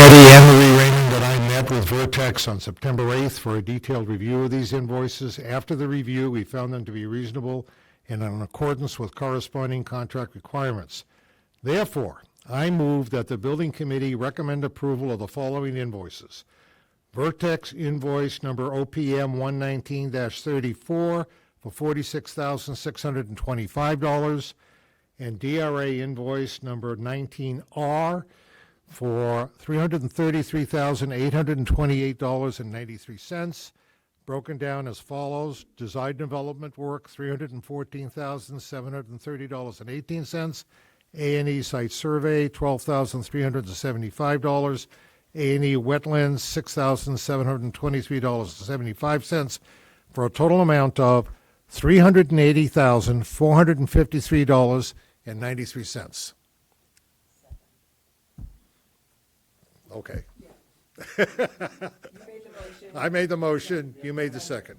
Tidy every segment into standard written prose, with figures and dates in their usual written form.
Eddie and Marie Raymond that I met with Vertex on September 8th for a detailed review of these invoices. After the review, we found them to be reasonable and in accordance with corresponding contract requirements. Therefore, I move that the Building Committee recommend approval of the following invoices. Vertex invoice number OPM 119-34 for $46,625, and DRA invoice number 19R for $333,828.93, broken down as follows: design development work $314,730.18, A&E site survey $12,375, A&E wetlands $6,723.75, for a total amount of $380,453.93. Okay. You made the motion. I made the motion, you made the second.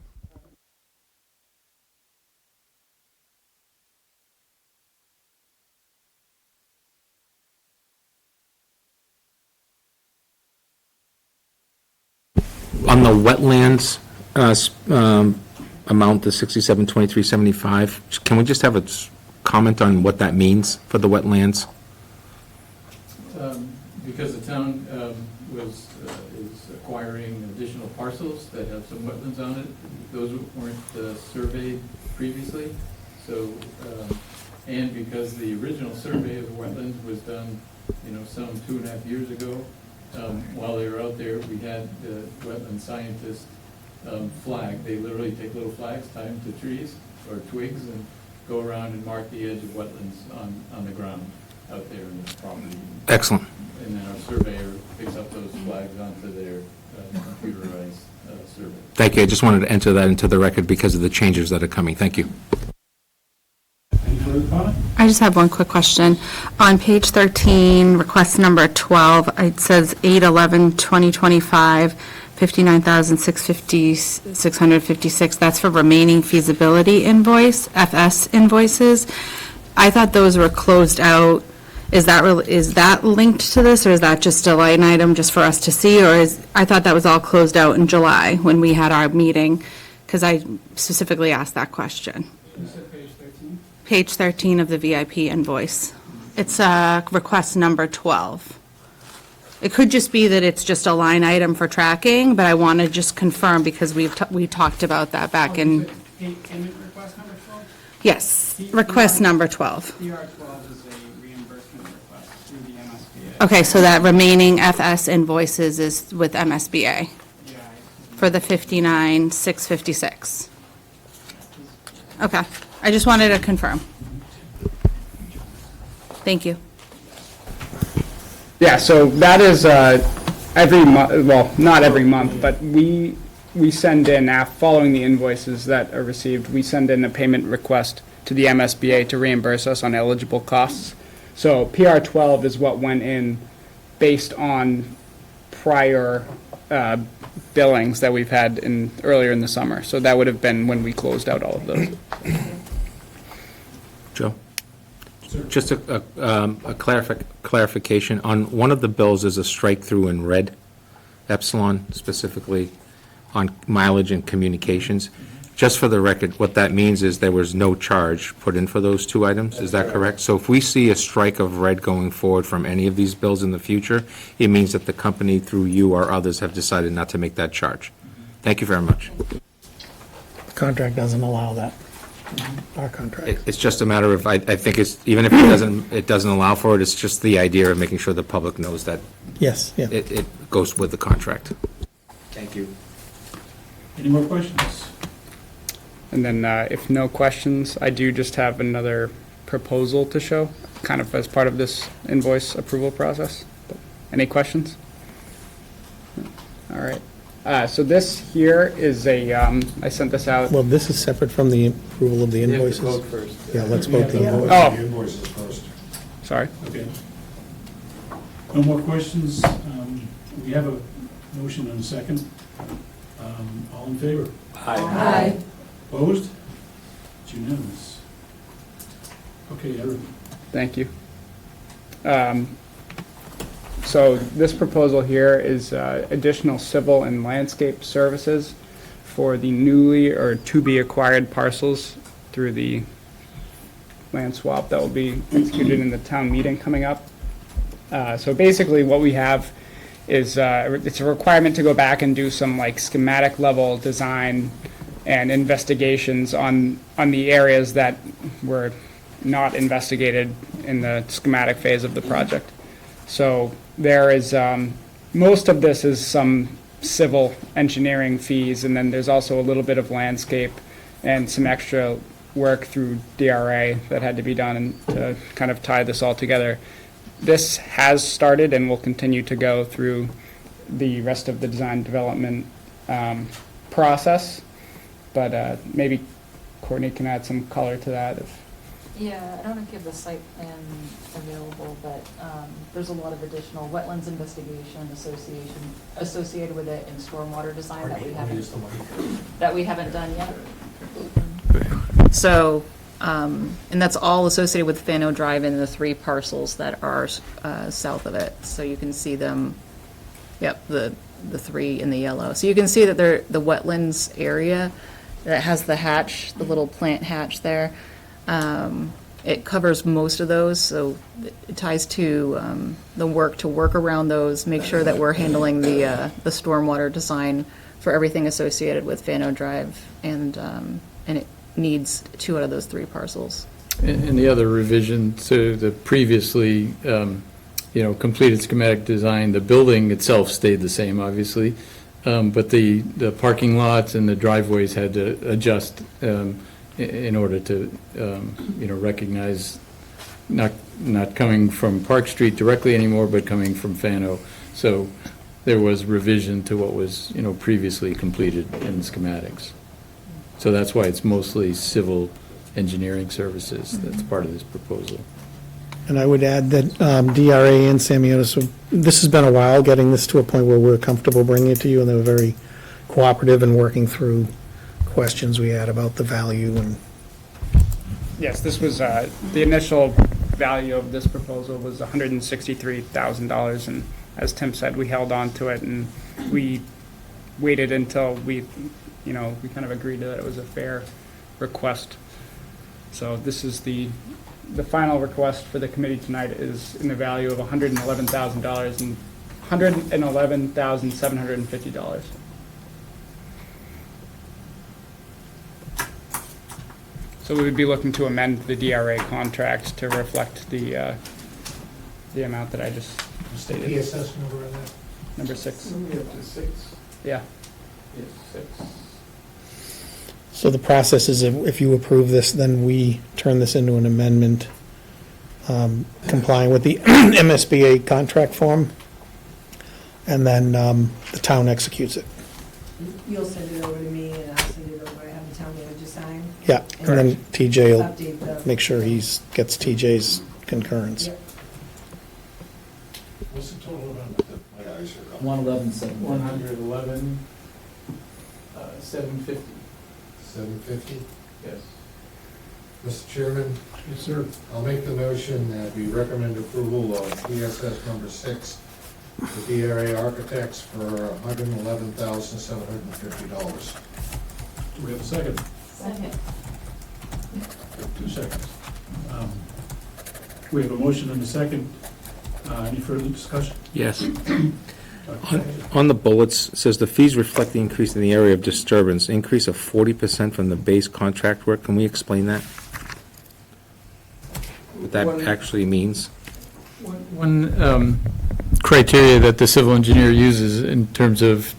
On the wetlands amount, the 672375, can we just have a comment on what that means for the wetlands? Because the town is acquiring additional parcels that have some wetlands on it. Those weren't surveyed previously. So, and because the original survey of the wetlands was done, some 2.5 years ago, while they were out there, we had the wetland scientists flag. They literally take little flags, tie them to trees or twigs, and go around and mark the edge of wetlands on the ground out there in the property. Excellent. And then our surveyor picks up those flags onto their computerized survey. Thank you. I just wanted to enter that into the record because of the changes that are coming. Thank you. Any further comment? I just have one quick question. On page 13, request number 12, it says 8/11/2025, $59,656. That's for remaining feasibility invoice, FS invoices. I thought those were closed out. Is that linked to this, or is that just a line item just for us to see? Or I thought that was all closed out in July when we had our meeting, because I specifically asked that question. You said page 13? Page 13 of the VIP invoice. It's request number 12. It could just be that it's just a line item for tracking, but I want to just confirm because we talked about that back in, Payment request number 12? yes, request number 12. PR 12 is a reimbursement request through the MSBA. Okay, so that remaining FS invoices is with MSBA Yeah, for the 59,656. Okay, I just wanted to confirm. Thank you. Yeah, so that is every month, well, not every month, but we send in, following the invoices that are received, we send in a payment request to the MSBA to reimburse us on eligible costs. So PR 12 is what went in based on prior billings that we've had earlier in the summer. So that would have been when we closed out all of those. Joe? Just a clarification. On one of the bills is a strike-through in red, Epsilon specifically, on mileage and communications. Just for the record, what that means is there was no charge put in for those two items. Is that correct? So if we see a strike of red going forward from any of these bills in the future, it means that the company, through you or others, have decided not to make that charge. Thank you very much. The contract doesn't allow that. Our contract. It's just a matter of, I think it's, even if it doesn't allow for it, it's just the idea of making sure the public knows that Yes, yeah. it goes with the contract. Thank you. Any more questions? And then if no questions, I do just have another proposal to show, kind of as part of this invoice approval process. Any questions? All right. So this here is I sent this out. Well, this is separate from the approval of the invoices. First. Yeah, let's vote the invoice. Oh, Invoices first. sorry. Okay. No more questions? We have a motion and a second. All in favor? Aye. Opposed? It's unanimous. Okay, Eric. Thank you. So this proposal here is additional civil and landscape services for the newly or to-be-acquired parcels through the land swap that will be executed in the town meeting coming up. So basically, what we have is, it's a requirement to go back and do some like schematic level design and investigations on the areas that were not investigated in the schematic phase of the project. So there is, most of this is some civil engineering fees, and then there's also a little bit of landscape and some extra work through DRA that had to be done to kind of tie this all together. This has started and will continue to go through the rest of the design development process, but maybe Courtney can add some color to that. Yeah, I don't know if you have the site plan available, but there's a lot of additional wetlands investigation associated with it and stormwater design that we haven't done yet. So, and that's all associated with Fano Drive and the 3 parcels that are south of it. So you can see them, yep, the 3 in the yellow. So you can see that they're the wetlands area that has the hatch, the little plant hatch there. It covers most of those, so it ties to the work to work around those, make sure that we're handling the stormwater design for everything associated with Fano Drive, and it needs 2 out of those 3 parcels. And the other revision to the previously, completed schematic design, the building itself stayed the same, obviously, but the parking lots and the driveways had to adjust in order to, recognize not coming from Park Street directly anymore, but coming from Fano. So there was revision to what was, previously completed in schematics. So that's why it's mostly civil engineering services that's part of this proposal. And I would add that DRA and Samiotis, this has been a while getting this to a point where we're comfortable bringing it to you, and they were very cooperative in working through questions we had about the value and. Yes, this was, the initial value of this proposal was $163,000, and as Tim said, we held on to it, and we waited until we kind of agreed that it was a fair request. So this is the final request for the committee tonight is in the value of $111,000 and $111,750. So we would be looking to amend the DRA contract to reflect the amount that I just stated. PSS number in that? Number 6. We have to 6. Yeah. Yes, 6. So the process is if you approve this, then we turn this into an amendment complying with the MSBA contract form, and then the town executes it. You'll send it over to me, and I'll send it over, I have the town manager sign. Yeah, and then TJ will Update the. make sure gets TJ's concurrence. Yep. What's the total amount? 111, 750. 750? Yes. Mr. Chairman? Yes, sir. I'll make the motion that we recommend approval of PSS number 6 to DRA Architects for $111,750. Do we have a second? Second. 2 seconds. We have a motion and a second. Any further discussion? Yes. Okay. On the bullets, it says the fees reflect the increase in the area of disturbance, increase of 40% from the base contract work. Can we explain that? What that actually means? One criteria that the civil engineer uses in terms of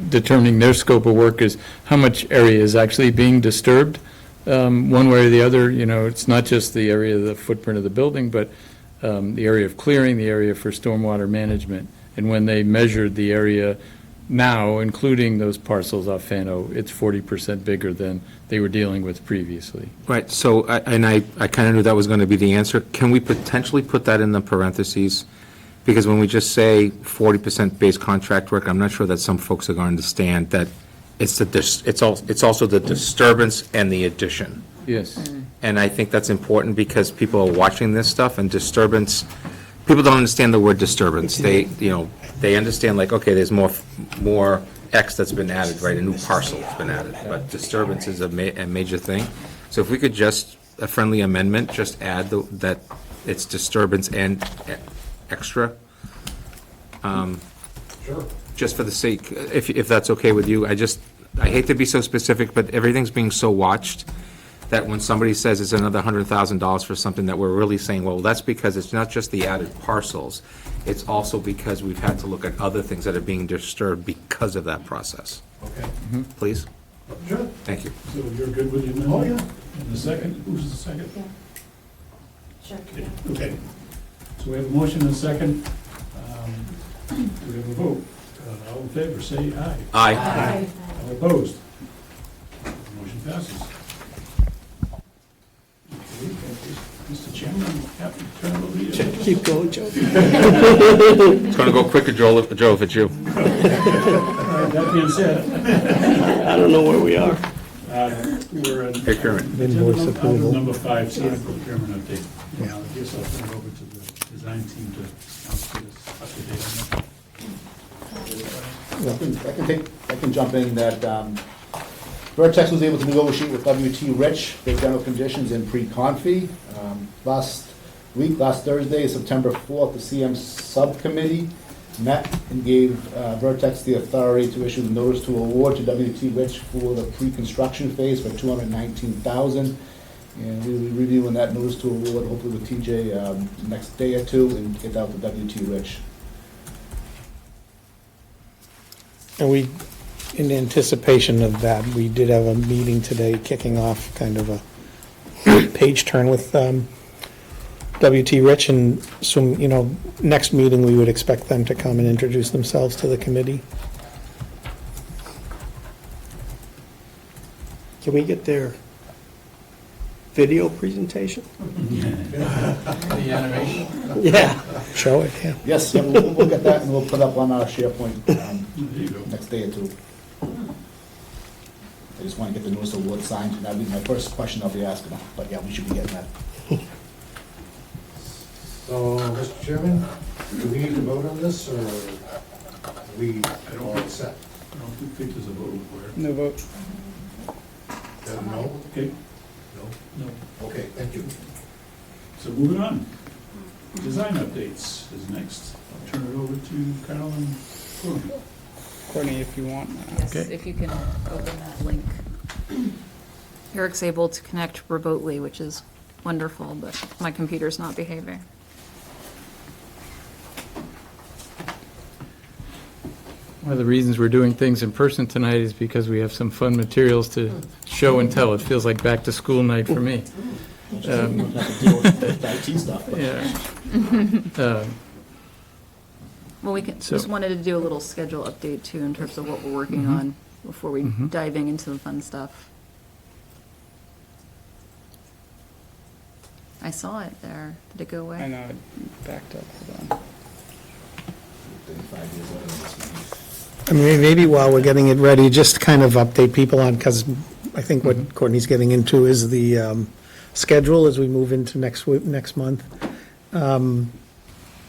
determining their scope of work is how much area is actually being disturbed. One way or the other, it's not just the area of the footprint of the building, but the area of clearing, the area for stormwater management. And when they measured the area now, including those parcels off Fano, it's 40% bigger than they were dealing with previously. Right, so, I kind of knew that was going to be the answer. Can we potentially put that in the parentheses? Because when we just say 40% base contract work, I'm not sure that some folks are going to understand that it's also the disturbance and the addition. Yes. And I think that's important because people are watching this stuff, and disturbance people don't understand the word disturbance. They, they understand like, okay, there's more X that's been added, right? A new parcel that's been added, but disturbance is a major thing. So if we could just, a friendly amendment, just add that it's disturbance and extra. Sure. Just for the sake, if that's okay with you, I hate to be so specific, but everything's being so watched that when somebody says it's another $100,000 for something, that we're really saying, well, that's because it's not just the added parcels, it's also because we've had to look at other things that are being disturbed because of that process. Okay. Please? Sure. Thank you. So you're good with the amendment? Oh, yeah. And the second, who's the second? Check. Okay. So we have a motion and a second. Do we have a vote? All in favor, say aye. Aye. All opposed? Motion passes. Okay, Mr. Chairman, I'm happy to turn it over to you. Keep going, Joe. It's going to go quicker, Joe, if it's you. All right, that being said, I don't know where we are. we're in Hey, Kermit. Invoice item approval. number 5, site procurement update. And I guess I'll turn it over to the design team to get us up to date on that. I can jump in that Vertex was able to negotiate with WT Rich the general conditions in pre-confi. Last Thursday, September 4th, the CM subcommittee met and gave Vertex the authority to issue the notice to award to WT Rich for the pre-construction phase for $219,000. And we will be reviewing that notice to award hopefully with TJ next day or two and get out to WT Rich. And we, in anticipation of that, we did have a meeting today kicking off kind of a page turn with WT Rich, and so, next meeting, we would expect them to come and introduce themselves to the committee. Can we get their video presentation? The animation? Yeah. Show it, yeah. Yes, yeah, we'll get that and we'll put up on our SharePoint There you go. next day or two. I just want to get the notice of award signed, and that'll be my first question I'll be asking them, but yeah, we should be getting that. So, Mr. Chairman, do we need to vote on this, or are we all set? I don't think there's a vote for it. No vote. No? Okay, No? no. Okay, thank you. So moving on. Design updates is next. I'll turn it over to Carolyn Cronin. Courtney, if you want. Yes, Okay. if you can open that link. Eric's able to connect remotely, which is wonderful, but my computer's not behaving. One of the reasons we're doing things in person tonight is because we have some fun materials to show and tell. It feels like back to school night for me. Have to deal with the IT stuff. but- Yeah. Well, we can, So- just wanted to do a little schedule update too, in terms of what we're working on before we diving into the fun stuff. I saw it there. Did it go away? I know, it backed up, hold on. 35 years later, this I mean, maybe while we're getting it ready, just kind of update people on, because I think what Courtney's getting into is the schedule as we move into next month.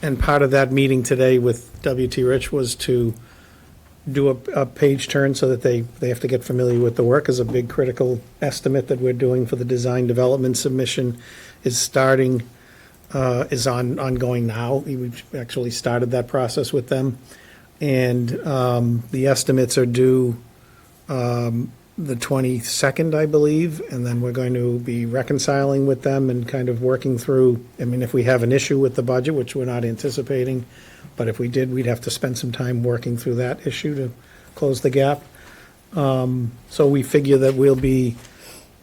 And part of that meeting today with WT Rich was to do a page turn so that they have to get familiar with the work, as a big critical estimate that we're doing for the design development submission is starting, is ongoing now. We've actually started that process with them. And the estimates are due the 22nd, I believe, and then we're going to be reconciling with them and kind of working through, I mean, if we have an issue with the budget, which we're not anticipating, but if we did, we'd have to spend some time working through that issue to close the gap. So we figure that we'll be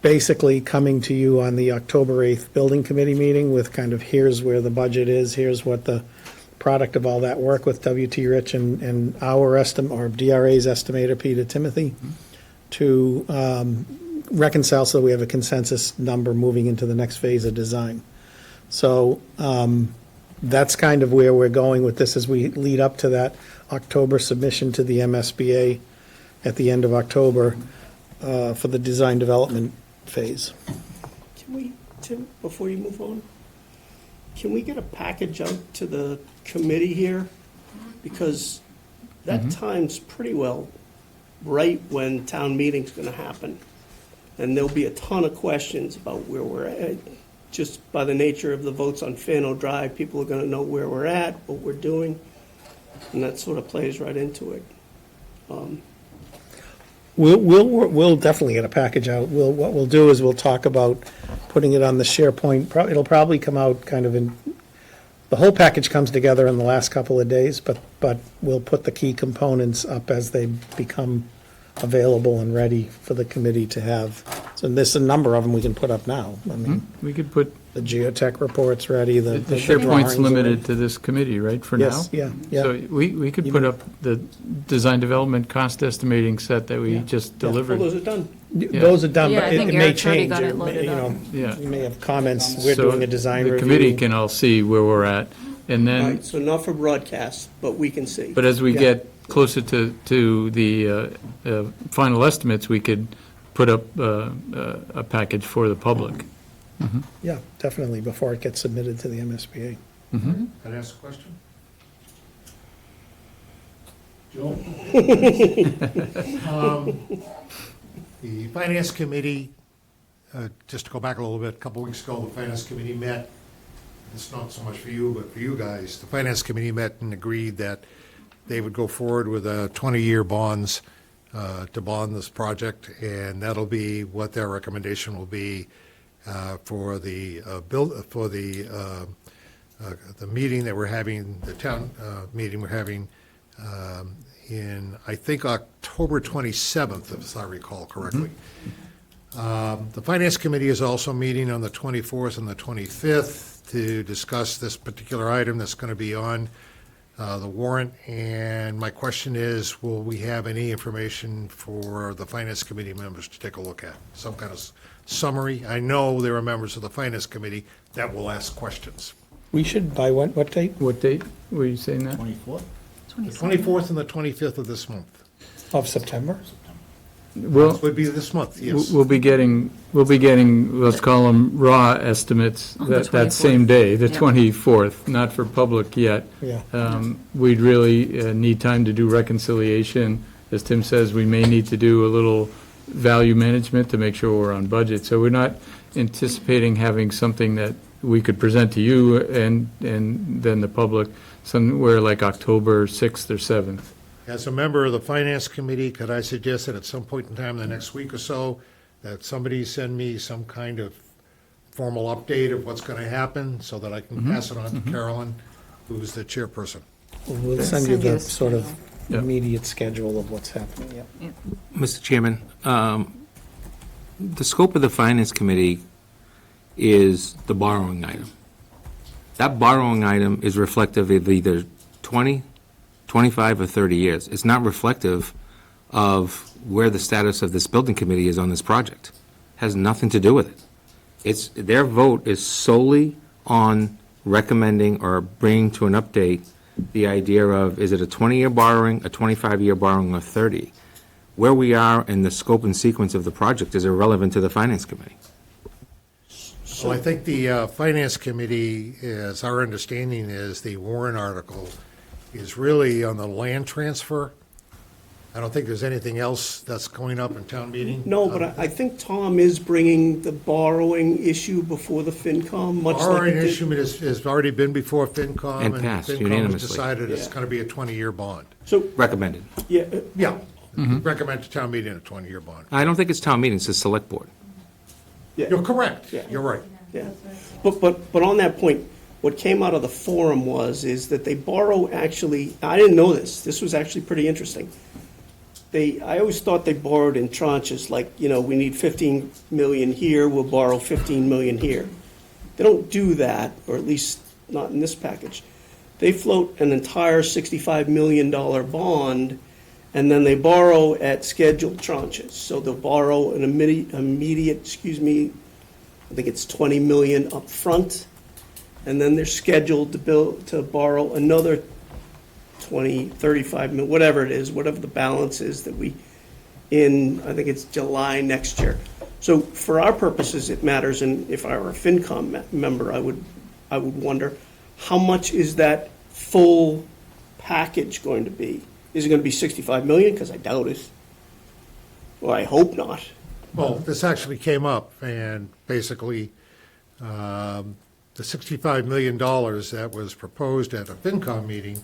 basically coming to you on the October 8th Building Committee meeting with kind of, here's where the budget is, here's what the product of all that work with WT Rich and our estimate, or DRA's estimator, Peter Timothy, to reconcile so we have a consensus number moving into the next phase of design. So that's kind of where we're going with this as we lead up to that October submission to the MSBA at the end of October for the design development phase. Can we, Tim, before you move on, can we get a package out to the committee here? Because that time's pretty well right when town meeting's gonna happen. And there'll be a ton of questions about where we're at. Just by the nature of the votes on Fano Drive, people are gonna know where we're at, what we're doing, and that sort of plays right into it. We'll definitely get a package out. What we'll do is we'll talk about putting it on the SharePoint. It'll probably come out kind of in, the whole package comes together in the last couple of days, but we'll put the key components up as they become available and ready for the committee to have. So there's a number of them we can put up now. I mean, We could put, the geotech report's ready, the the drawings SharePoint's are limited ready. to this committee, right, for now? Yes, yeah, yeah. So we could put up the design development cost estimating set that we just Well, delivered. those are done. Those are done, Yeah, but I think it may Eric's already change. got it It may, loaded you up. know, Yeah. you may have comments, we're So doing a design review. The committee can all see where we're at, and then, Right, so not for broadcast, but we can see. but as we Yeah. get closer to the final estimates, we could put up a package for the public. Yeah, definitely, before it gets submitted to the MSBA. Can I ask a question? Joe? The Finance Committee, just to go back a little bit, a couple weeks ago, the Finance Committee met. It's not so much for you, but for you guys. The Finance Committee met and agreed that they would go forward with 20-year bonds to bond this project, and that'll be what their recommendation will be for the meeting that we're having, the town meeting we're having in, I think, October 27th, if I recall correctly. The Finance Committee is also meeting on the 24th and the 25th to discuss this particular item that's going to be on the warrant. And my question is, will we have any information for the Finance Committee members to take a look at? Some kind of summary? I know there are members of the Finance Committee that will ask questions. We should, by what date? What date were you saying that? 24th? The 24th and the 25th of this month. Of September? Well, Would be this month, yes. we'll be getting, let's call them raw estimates On the that same 24th. day, the Yeah. 24th, not for public yet. Yeah. We'd really need time to do reconciliation. As Tim says, we may need to do a little value management to make sure we're on budget. So we're not anticipating having something that we could present to you and then the public somewhere like October 6th or 7th. As a member of the Finance Committee, could I suggest that at some point in time, the next week or so, that somebody send me some kind of formal update of what's going to happen so that I can pass it on to Carolyn, who's the chairperson? We'll send you Send you the the sort of Yeah. immediate schedule of what's happening, yeah. Mr. Chairman, the scope of the Finance Committee is the borrowing item. That borrowing item is reflective of either 20, 25, or 30 years. It's not reflective of where the status of this building committee is on this project. Has nothing to do with it. Their vote is solely on recommending or bringing to an update the idea of, is it a 20-year borrowing, a 25-year borrowing, or 30? Where we are in the scope and sequence of the project is irrelevant to the Finance Committee. So I think the Finance Committee, as our understanding is, the Warren article is really on the land transfer. I don't think there's anything else that's going up in town meeting. No, but I think Tom is bringing the borrowing issue before the FinCom, much like Borrowing he did. issue has already been before FinCom. And passed FinCom has unanimously. decided it's Yeah. going to be a 20-year bond. So, Recommended. yeah, Yeah, recommend to town meeting a 20-year bond. I don't think it's town meeting, it's the select board. You're correct. Yeah. You're right. yeah. But on that point, what came out of the forum is that they borrow actually, I didn't know this was actually pretty interesting. I always thought they borrowed in tranches, like, we need 15 million here, we'll borrow 15 million here. They don't do that, or at least not in this package. They float an entire $65 million bond, and then they borrow at scheduled tranches. So they'll borrow an immediate, I think it's 20 million up front, and then they're scheduled to borrow another 20, 35 million, whatever it is, whatever the balance is that I think it's July next year. So for our purposes, it matters, and if I were a FinCom member, I would I would wonder, how much is that full package going to be? Is it gonna be 65 million? Because I doubt it. Well, I hope not. Well, this actually came up, and basically, the $65 million that was proposed at a FinCom meeting,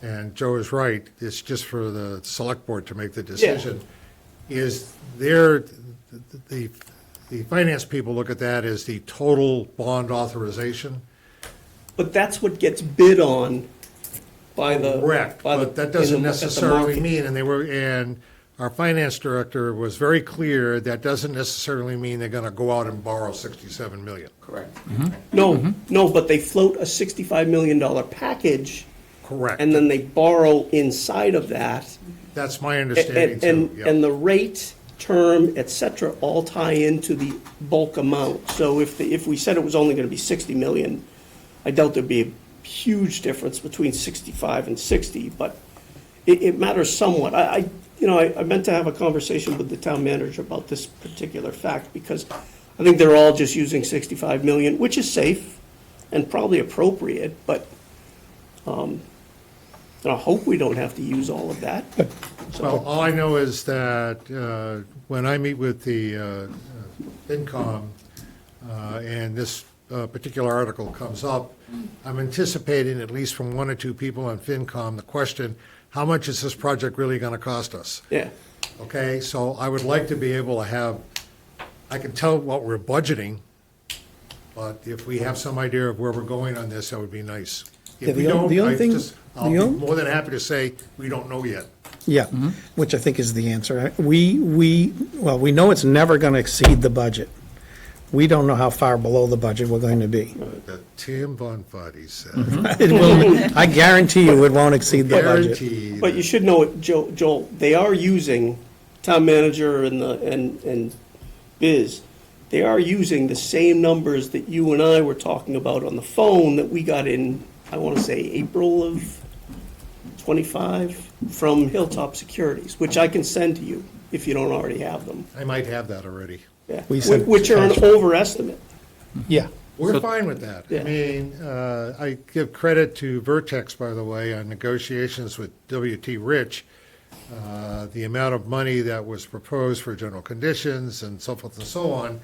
and Joe is right, it's just for the select board to make the decision, is the finance people look at that as the total bond authorization. But that's what gets bid on by the. Correct, by the- but that in doesn't the- at the necessarily market. mean, and our finance director was very clear, that doesn't necessarily mean they're gonna go out and borrow 67 million. Correct. No, but they float a $65 million package, Correct. and then they borrow inside of that. That's my understanding too, yeah. And the rate, term, et cetera, all tie into the bulk amount. So if we said it was only gonna be 60 million, I doubt there'd be a huge difference between 65 and 60, but it matters somewhat. I meant to have a conversation with the town manager about this particular fact, because I think they're all just using 65 million, which is safe and probably appropriate, but, I hope we don't have to use all of that. Well, all I know is that when I meet with the FinCom, and this particular article comes up, I'm anticipating, at least from one or two people on FinCom, the question, how much is this project really going to cost us? Yeah. Okay, so I would like to be able to have, I can tell what we're budgeting, but if we have some idea of where we're going on this, that would be nice. Yeah, If we the don't, only I thing- just, I'll be more than happy to say, we don't know yet. Yeah, which I think is the answer. We know it's never going to exceed the budget. We don't know how far below the budget we're going to be. That Tim Von Fadi said. It will, I guarantee you it won't exceed the budget. Guaranteed. But you should know, it, Joel, they are using, town manager and Biz, they are using the same numbers that you and I were talking about on the phone that we got in, I want to say, April of 25 from Hilltop Securities, which I can send to you if you don't already have them. I might have that already. Yeah. We sent- Which are an overestimate. Yeah, We're fine with that. Yeah. I mean, I give credit to Vertex, by the way, on negotiations with W.T. Rich. The amount of money that was proposed for general conditions and so forth and so on,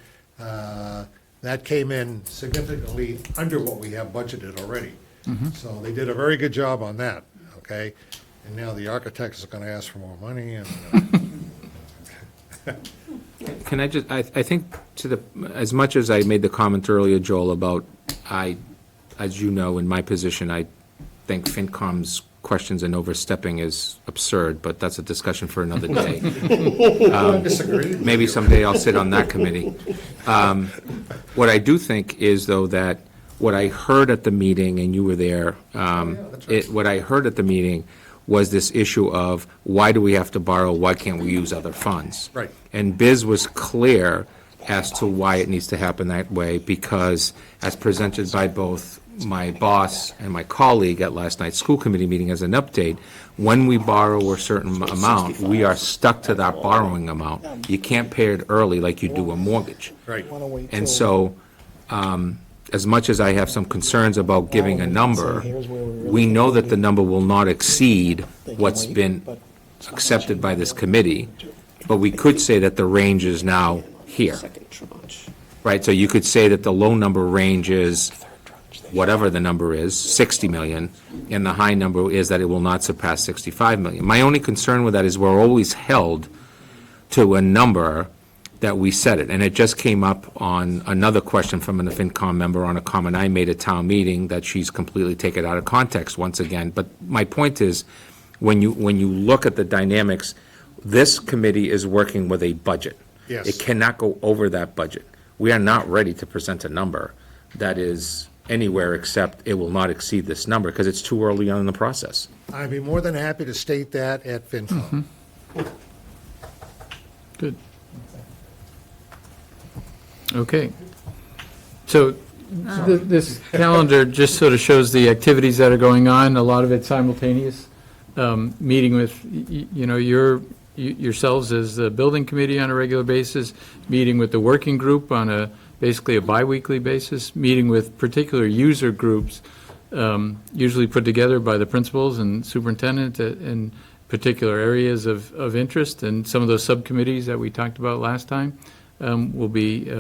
that came in significantly under what we have budgeted already. So they did a very good job on that, okay? And now the architect is going to ask for more money and, Can I just, I think as much as I made the comment earlier, Joel, about, as you know, in my position, I think FinCom's questions and overstepping is absurd, but that's a discussion for another day. I disagree. Maybe someday I'll sit on that committee. What I do think is, though, that what I heard at the meeting, and you were there, what I heard at the meeting was this issue of, why do we have to borrow, why can't we use other funds? Right. And Biz was clear as to why it needs to happen that way, because as presented by both my boss and my colleague at last night's school committee meeting as an update, when we borrow a certain amount, we are stuck to that borrowing amount. You can't pay it early like you do a mortgage. Right. And so, as much as I have some concerns about giving a number, we know that the number will not exceed what's been accepted by this committee, but we could say that the range is now here, Second tranche. right? So you could say that the low number range is whatever the number is, 60 million, and the high number is that it will not surpass 65 million. My only concern with that is we're always held to a number that we set it. And it just came up on another question from an FinCom member on a comment I made at town meeting that she's completely taken out of context once again. But my point is, when you look at the dynamics, this committee is working with a budget. Yes. It cannot go over that budget. We are not ready to present a number that is anywhere except it will not exceed this number, because it's too early on in the process. I'd be more than happy to state that at FinCom. Good. Okay. So this calendar just sort of shows the activities that are going on, a lot of it simultaneous. Meeting with, yourselves as the building committee on a regular basis, meeting with the working group on a basically a biweekly basis, meeting with particular user groups, usually put together by the principals and superintendent in particular areas of interest, and some of those subcommittees that we talked about last time will be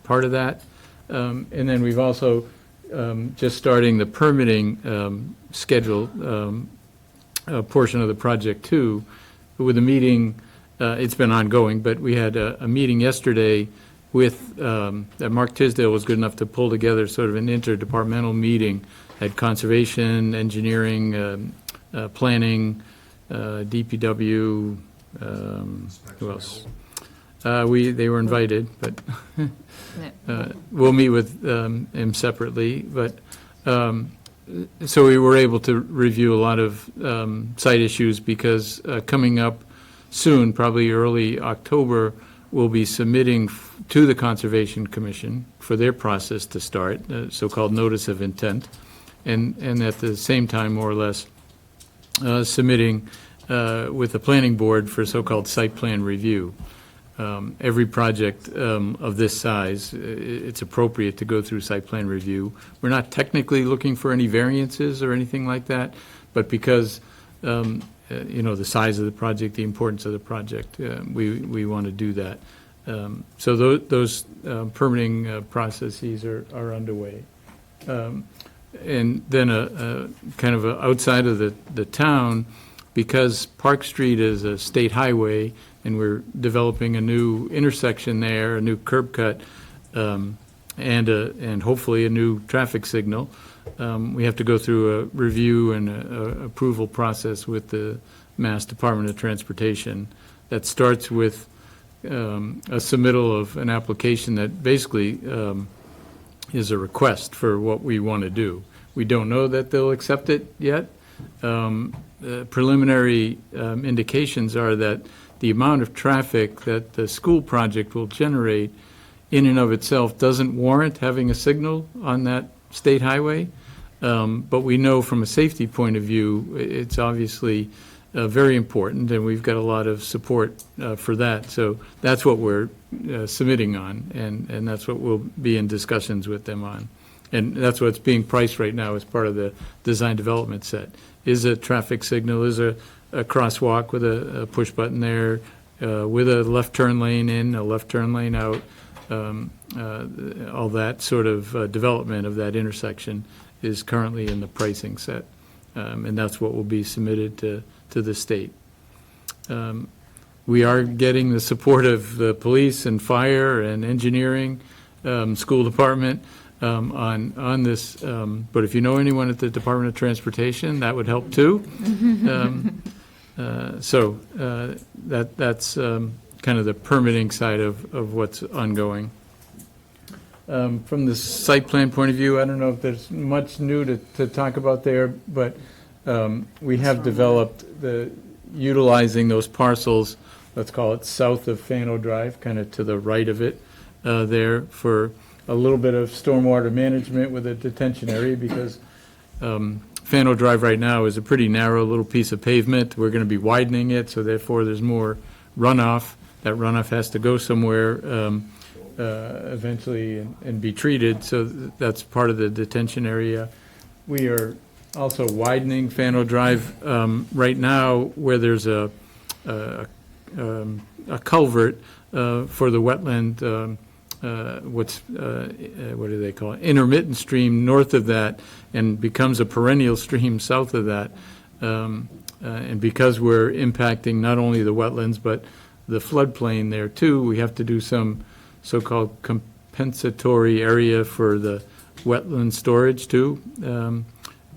part of that. And then we've also just starting the permitting schedule portion of the project too, with a meeting, it's been ongoing, but we had a meeting yesterday with, that Mark Tisdale was good enough to pull together sort of an interdepartmental meeting, had conservation, engineering, planning, DPW, who else? They were invited, but we'll meet with him separately. But so we were able to review a lot of site issues because coming up soon, probably early October, we'll be submitting to the Conservation Commission for their process to start, so-called notice of intent, and at the same time, more or less, submitting with the planning board for so-called site plan review. Every project of this size, it's appropriate to go through site plan review. We're not technically looking for any variances or anything like that, but because the size of the project, the importance of the project, we want to do that. So those permitting processes are underway. And then a kind of outside of the town, because Park Street is a state highway and we're developing a new intersection there, a new curb cut, and hopefully a new traffic signal, we have to go through a review and a approval process with the Mass Department of Transportation that starts with a submittal of an application that basically is a request for what we want to do. We don't know that they'll accept it yet. Preliminary indications are that the amount of traffic that the school project will generate in and of itself doesn't warrant having a signal on that state highway. But we know from a safety point of view, it's obviously very important, and we've got a lot of support for that. So that's what we're submitting on, and that's what we'll be in discussions with them on. And that's what's being priced right now as part of the design development set. Is a traffic signal, is a crosswalk with a push button there, with a left turn lane in, a left turn lane out, all that sort of development of that intersection is currently in the pricing set. And that's what will be submitted to the state. We are getting the support of the police and fire and engineering, school department on this. But if you know anyone at the Department of Transportation, that would help too. So that's kind of the permitting side of what's ongoing. From the site plan point of view, I don't know if there's much new to talk about there, but we have developed utilizing those parcels, let's call it south of Fano Drive, kind of to the right of it there, for a little bit of stormwater management with a detention area, because Fano Drive right now is a pretty narrow little piece of pavement. We're going to be widening it, so therefore there's more runoff. That runoff has to go somewhere eventually and be treated, so that's part of the detention area. We are also widening Fano Drive right now, where there's a culvert for the wetland, what do they call it? Intermittent stream north of that, and becomes a perennial stream south of that. And because we're impacting not only the wetlands, but the floodplain there too, we have to do some so-called compensatory area for the wetland storage too.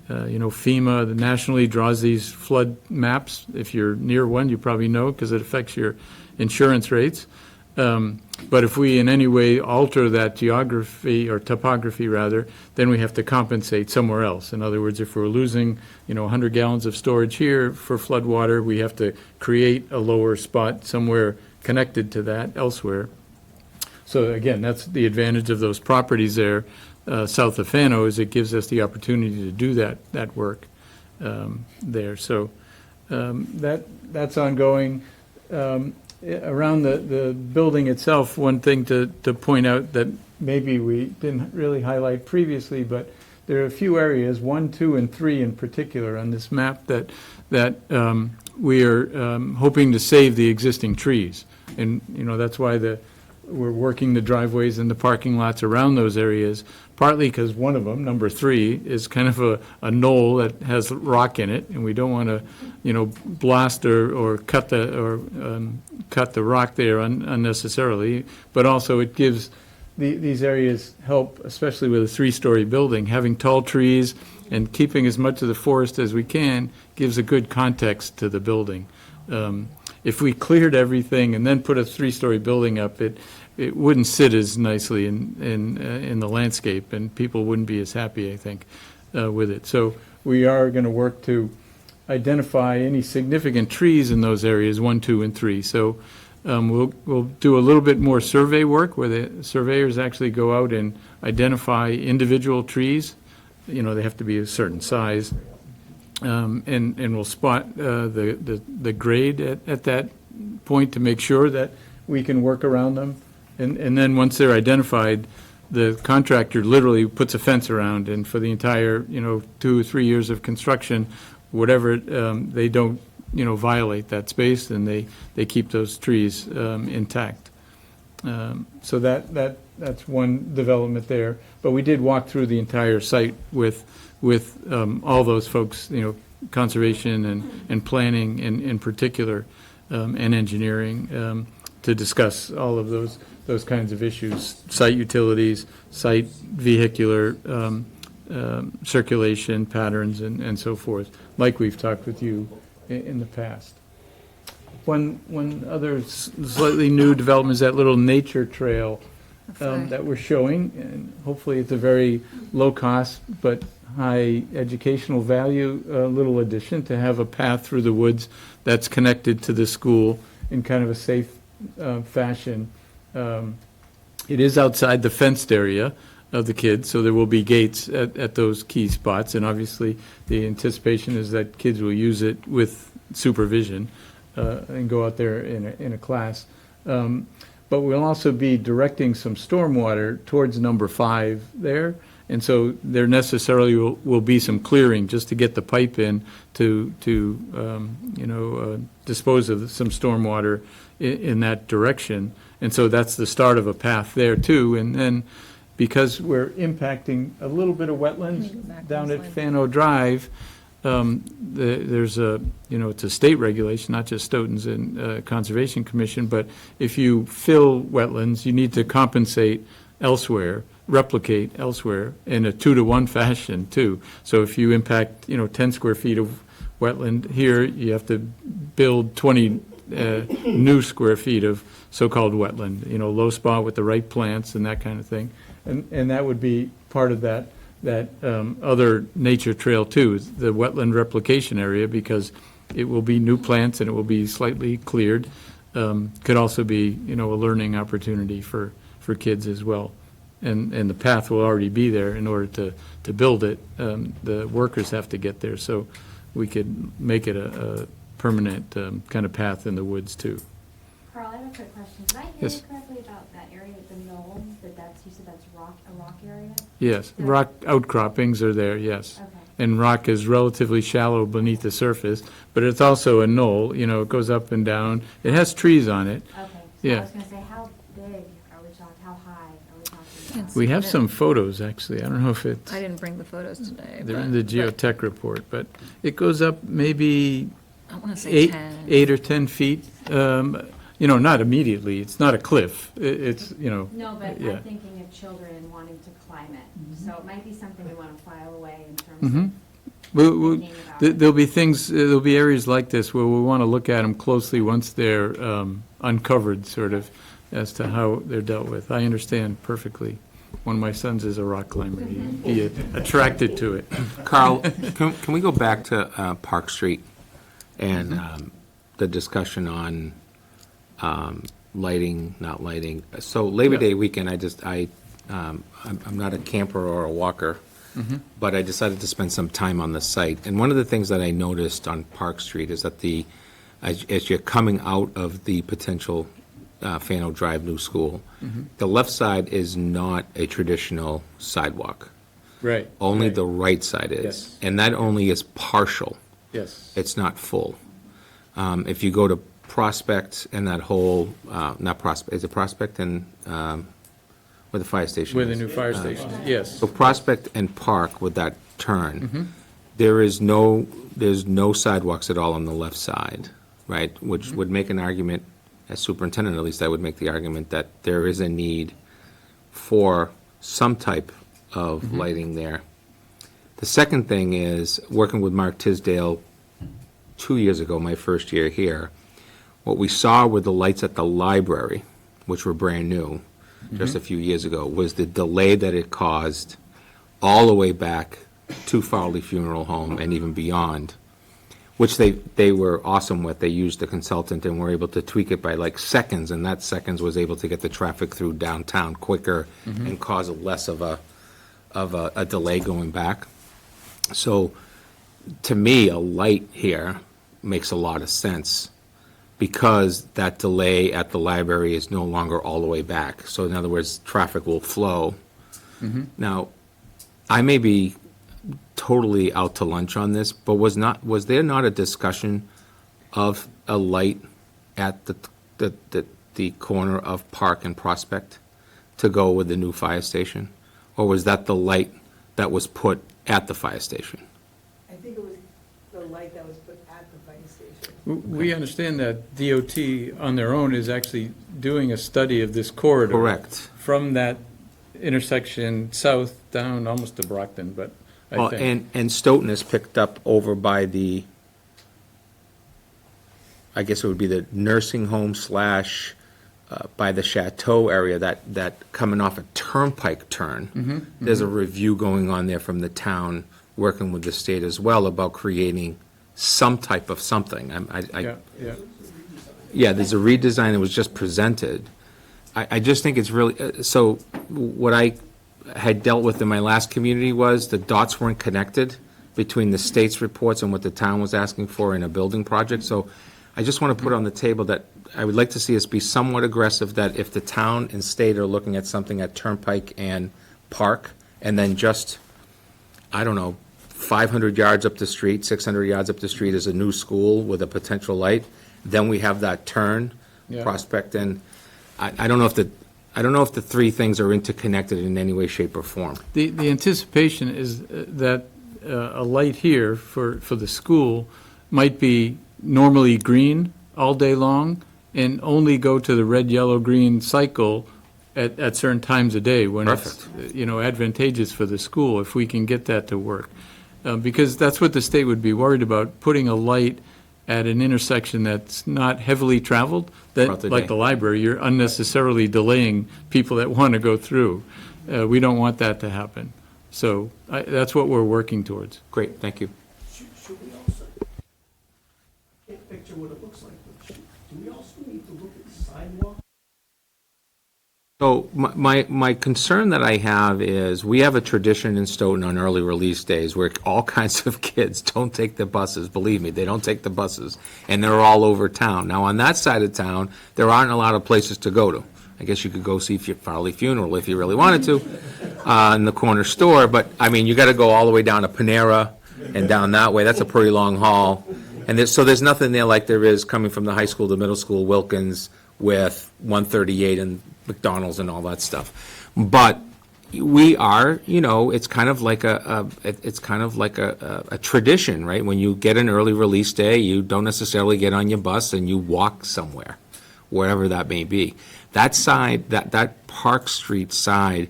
FEMA nationally draws these flood maps. If you're near one, you probably know, because it affects your insurance rates. But if we in any way alter that geography, or topography rather, then we have to compensate somewhere else. In other words, if we're losing 100 gallons of storage here for flood water, we have to create a lower spot somewhere connected to that elsewhere. So again, that's the advantage of those properties there south of Fano, is it gives us the opportunity to do that work there. So that's ongoing. Around the building itself, one thing to point out that maybe we didn't really highlight previously, but there are a few areas, 1, 2, and 3 in particular on this map that we are hoping to save the existing trees. And, that's why we're working the driveways and the parking lots around those areas, partly because one of them, number 3, is kind of a knoll that has rock in it, and we don't want to, blast or cut the rock there unnecessarily. But also it gives these areas help, especially with a 3-story building. Having tall trees and keeping as much of the forest as we can gives a good context to the building. If we cleared everything and then put a 3-story building up, it wouldn't sit as nicely in the landscape, and people wouldn't be as happy, I think, with it. So we are going to work to identify any significant trees in those areas, 1, 2, and 3. So we'll do a little bit more survey work where the surveyors actually go out and identify individual trees. They have to be a certain size. And we'll spot the grade at that point to make sure that we can work around them. And then once they're identified, the contractor literally puts a fence around, and for the entire, 2 or 3 years of construction, whatever, they don't, violate that space, and they keep those trees intact. So that's one development there. But we did walk through the entire site with all those folks, conservation and planning in particular, and engineering, to discuss all of those kinds of issues, site utilities, site vehicular circulation patterns, and so forth, like we've talked with you in the past. One other slightly new development is that little nature trail that we're showing, and hopefully it's a very low cost but high educational value little addition to have a path through the woods that's connected to the school in kind of a safe fashion. It is outside the fenced area of the kids, so there will be gates at those key spots, and obviously the anticipation is that kids will use it with supervision and go out there in a class. But we'll also be directing some stormwater towards number 5 there, and so there necessarily will be some clearing just to get the pipe in to dispose of some stormwater in that direction. And so that's the start of a path there too. And then because we're impacting a little bit of wetlands down at Fano Drive, there's it's a state regulation, not just Stoughton's and Conservation Commission, but if you fill wetlands, you need to compensate elsewhere, replicate elsewhere in a 2-to-1 fashion too. So if you impact, 10 square feet of wetland here, you have to build 20 new square feet of so-called wetland, low spot with the right plants and that kind of thing. And that would be part of that other nature trail too, the wetland replication area, because it will be new plants and it will be slightly cleared. Could also be, a learning opportunity for kids as well. And the path will already be there in order to build it. The workers have to get there, so we could make it a permanent kind of path in the woods too. Carl, I have a quick question. Did I hear Yes. you correctly about that area at the knoll, you said that's a rock area? Yes, rock outcroppings are there, yes. Okay. And rock is relatively shallow beneath the surface, but it's also a knoll, it goes up and down. It has trees on it. Okay, so Yeah. I was gonna say, how big are we talking, how high are we talking about? We have some photos, actually. I don't know if it's, I didn't bring the photos today. they're in the geotech report, but it goes up maybe I want to say 10. 8 or 10 feet. Not immediately. It's not a cliff. It's. No, but yeah. I'm thinking of children and wanting to climb it, so it might be something we wanna file away in terms Mhm. of We'll, thinking about it. there'll be things, there'll be areas like this where we want to look at them closely once they're uncovered, sort of, as to how they're dealt with. I understand perfectly. One of my sons is a rock climber. He attracted to it. Carl, can we go back to Park Street and the discussion on lighting, not lighting? So Labor Day weekend, I'm not a camper or a walker, but I decided to spend some time on the site. And one of the things that I noticed on Park Street is that as you're coming out of the potential Fano Drive New School, the left side is not a traditional sidewalk. Right. Only right. the right side is. Yes. And that only is partial. Yes. It's not full. If you go to Prospect and that whole, not Prospect, is it Prospect and, where the fire station Where the is? new fire station, yes. So Prospect and Park with that turn, there's no sidewalks at all on the left side, right? Which would make an argument, as superintendent at least, I would make the argument that there is a need for some type of lighting there. The second thing is, working with Mark Tisdale 2 years ago, my first year here, what we saw with the lights at the library, which were brand new, just a few years ago, was the delay that it caused all the way back to Farley Funeral Home and even beyond, which they were awesome with. They used the consultant and were able to tweak it by like seconds, and that seconds was able to get the traffic through downtown quicker and cause less of a delay going back. So, to me, a light here makes a lot of sense, because that delay at the library is no longer all the way back. So in other words, traffic will flow. Now, I may be totally out to lunch on this, but was there not a discussion of a light at the corner of Park and Prospect to go with the new fire station? Or was that the light that was put at the fire station? I think it was the light that was put at the fire station. We understand that DOT on their own is actually doing a study of this corridor. Correct. From that intersection south down almost to Brockton, but I Well, think. and Stoughton is picked up over by the, I guess it would be the nursing home slash, by the Chateau area, that coming off a Turnpike turn. There's a review going on there from the town, working with the state as well, about creating some type of something. Yeah, yeah. Yeah, there's a redesign that was just presented. I just think it's really, so what I had dealt with in my last community was the dots weren't connected between the state's reports and what the town was asking for in a building project. So I just want to put on the table that I would like to see us be somewhat aggressive, that if the town and state are looking at something at Turnpike and Park, and then just, I don't know, 500 yards up the street, 600 yards up the street is a new school with a potential light, then we have that turn, Yeah. Prospect, and I don't know if the three things are interconnected in any way, shape, or form. The anticipation is that a light here for the school might be normally green all day long and only go to the red, yellow, green cycle at certain times a day when it's, advantageous for the school, if we can get that to work. Because that's what the state would be worried about, putting a light at an intersection that's not heavily traveled, Throughout the like day. the library, you're unnecessarily delaying people that want to go through. We don't want that to happen. So that's what we're working towards. Great, thank you. Should we also, I can't picture what it looks like, but do we also need to look at the sidewalk? So my concern that I have is, we have a tradition in Stoughton on early release days where all kinds of kids don't take the buses. Believe me, they don't take the buses, and they're all over town. Now, on that side of town, there aren't a lot of places to go to. I guess you could go see Farley Funeral if you really wanted to, in the corner store, but, I mean, you gotta go all the way down to Panera and down that way. That's a pretty long haul. And there's nothing there like there is coming from the high school to middle school, Wilkins, with 138 and McDonald's and all that stuff. But we are, it's kind of like a tradition, right? When you get an early release day, you don't necessarily get on your bus and you walk somewhere, wherever that may be. That side, that Park Street side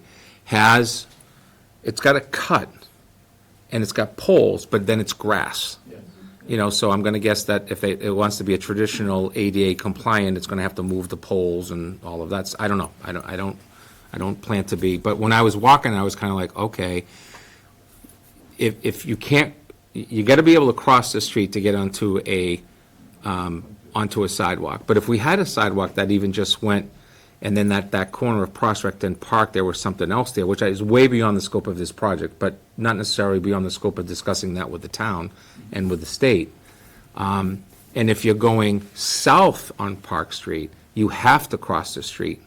it's got a cut and it's got poles, but then it's grass. So I'm going to guess that if it wants to be a traditional ADA compliant, it's going to have to move the poles and all of that. I don't know. I don't plan to be. But when I was walking, I was kind of like, okay, if you can't, you got to be able to cross the street to get onto a sidewalk. But if we had a sidewalk that even just went, and then that corner of Prospect and Park, there was something else there, which is way beyond the scope of this project, but not necessarily beyond the scope of discussing that with the town and with the state. And if you're going south on Park Street, you have to cross the street,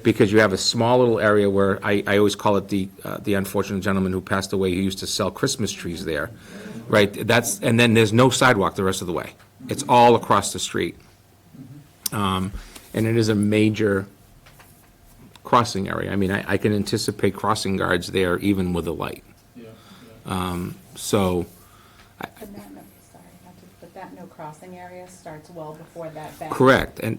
because you have a small little area where, I always call it the unfortunate gentleman who passed away, who used to sell Christmas trees there, right? And then there's no sidewalk the rest of the way. It's all across the street. And it is a major crossing area. I mean, I can anticipate crossing guards there even with a light. So, But that no crossing area starts well before that bend. correct, and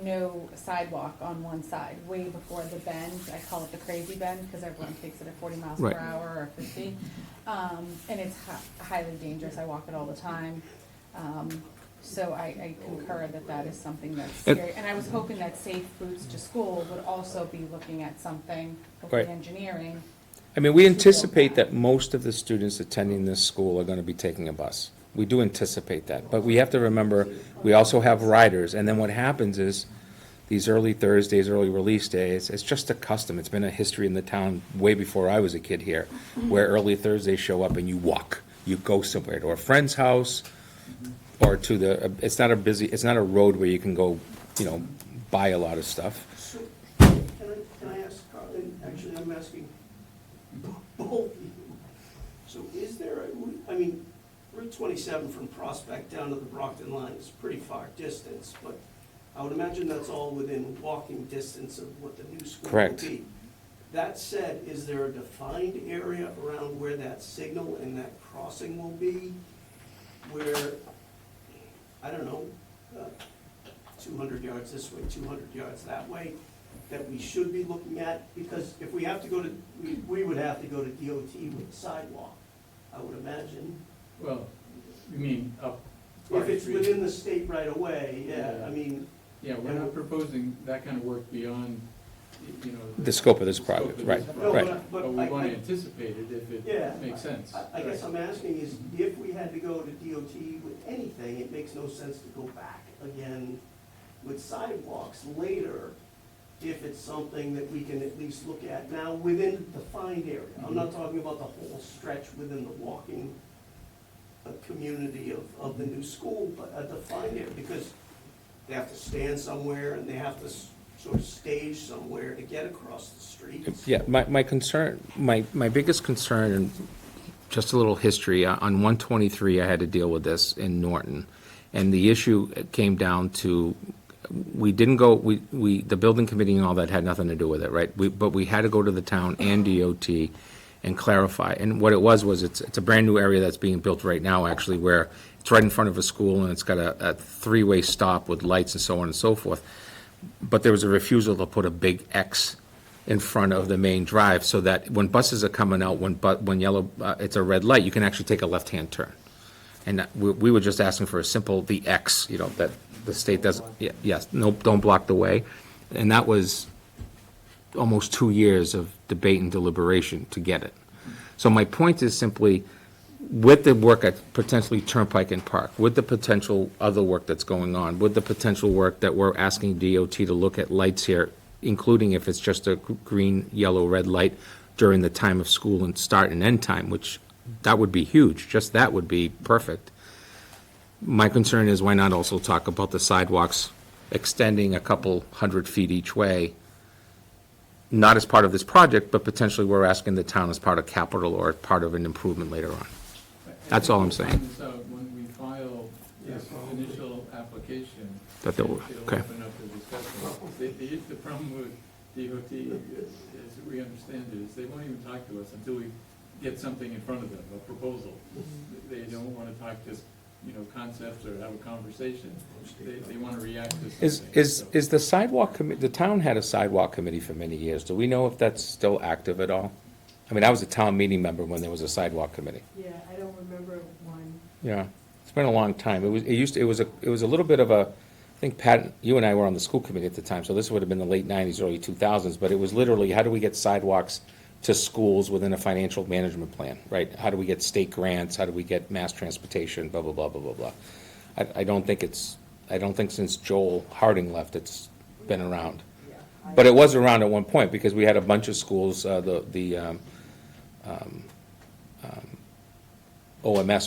No sidewalk on one side, way before the bend. I call it the crazy bend because everyone takes it at 40 miles per Right. hour or 50. And it's highly dangerous. I walk it all the time. So I concur that that is something that's scary. And I was hoping that Safe Routes to School would also be looking at something with Right. the engineering. I mean, we anticipate that most of the students attending this school are going to be taking a bus. We do anticipate that, but we have to remember, we also have riders, and then what happens is, these early Thursdays, early release days, it's just a custom. It's been a history in the town way before I was a kid here, where early Thursdays show up and you walk. You go somewhere, to a friend's house, or to it's not a road where you can go, buy a lot of stuff. So, can I ask, Carlin, actually, I'm asking both of you. So is there, I mean, Route 27 from Prospect down to the Brockton line is pretty far distance, but I would imagine that's all within walking distance of what the new school will Correct. be. That said, is there a defined area around where that signal and that crossing will be? Where, I don't know, 200 yards this way, 200 yards that way, that we should be looking at? Because if we have to go to, we would have to go to DOT with the sidewalk, I would imagine. Well, you mean up If Park it's Street? within the state right away, yeah, I mean. Yeah, we're not proposing that kind of work beyond, The scope of this scope project, of right, this No, right. But we want to anticipate it if Yeah, it makes sense. I guess I'm asking is, if we had to go to DOT with anything, it makes no sense to go back again with sidewalks later, if it's something that we can at least look at now within the defined area. I'm not talking about the whole stretch within the walking community of the new school, but a defined area, because they have to stand somewhere and they have to sort of stage somewhere to get across the street. Yeah, my concern, my biggest concern, and just a little history, on 123, I had to deal with this in Norton. And the issue came down to, we didn't go, the building committee and all that had nothing to do with it, right? But we had to go to the town and DOT and clarify. And what it was it's a brand-new area that's being built right now, actually, where it's right in front of a school, and it's got a three-way stop with lights and so on and so forth. But there was a refusal to put a big X in front of the main drive, so that when buses are coming out, when yellow, it's a red light, you can actually take a left-hand turn. And we were just asking for the X, that the state doesn't, yes, no, don't block the way. And that was almost 2 years of debate and deliberation to get it. So my point is simply, with the work at potentially Turnpike and Park, with the potential other work that's going on, with the potential work that we're asking DOT to look at lights here, including if it's just a green, yellow, red light during the time of school and start and end time, which that would be huge, just that would be perfect. My concern is, why not also talk about the sidewalks extending a couple 100 feet each way, not as part of this project, but potentially we're asking the town as part of capital or part of an improvement later on. That's all I'm saying. When we file this initial application, That they'll- it'll okay. open up the discussion. The problem with DOT, as we understand it, is they won't even talk to us until we get something in front of them, a proposal. They don't want to talk just, concepts or have a conversation. They want to react to something. Is the sidewalk committee, the town had a sidewalk committee for many years. Do we know if that's still active at all? I mean, I was a town meeting member when there was a sidewalk committee. Yeah, I don't remember one. Yeah, it's been a long time. It was a little bit of a, I think Pat, you and I were on the school committee at the time, so this would have been the late 90s, early 2000s, but it was literally, how do we get sidewalks to schools within a financial management plan, right? How do we get state grants? How do we get mass transportation, blah, blah, blah, blah, blah, blah. I don't think since Joel Harding left, it's been around. But it was around at one point, because we had a bunch of schools, OMS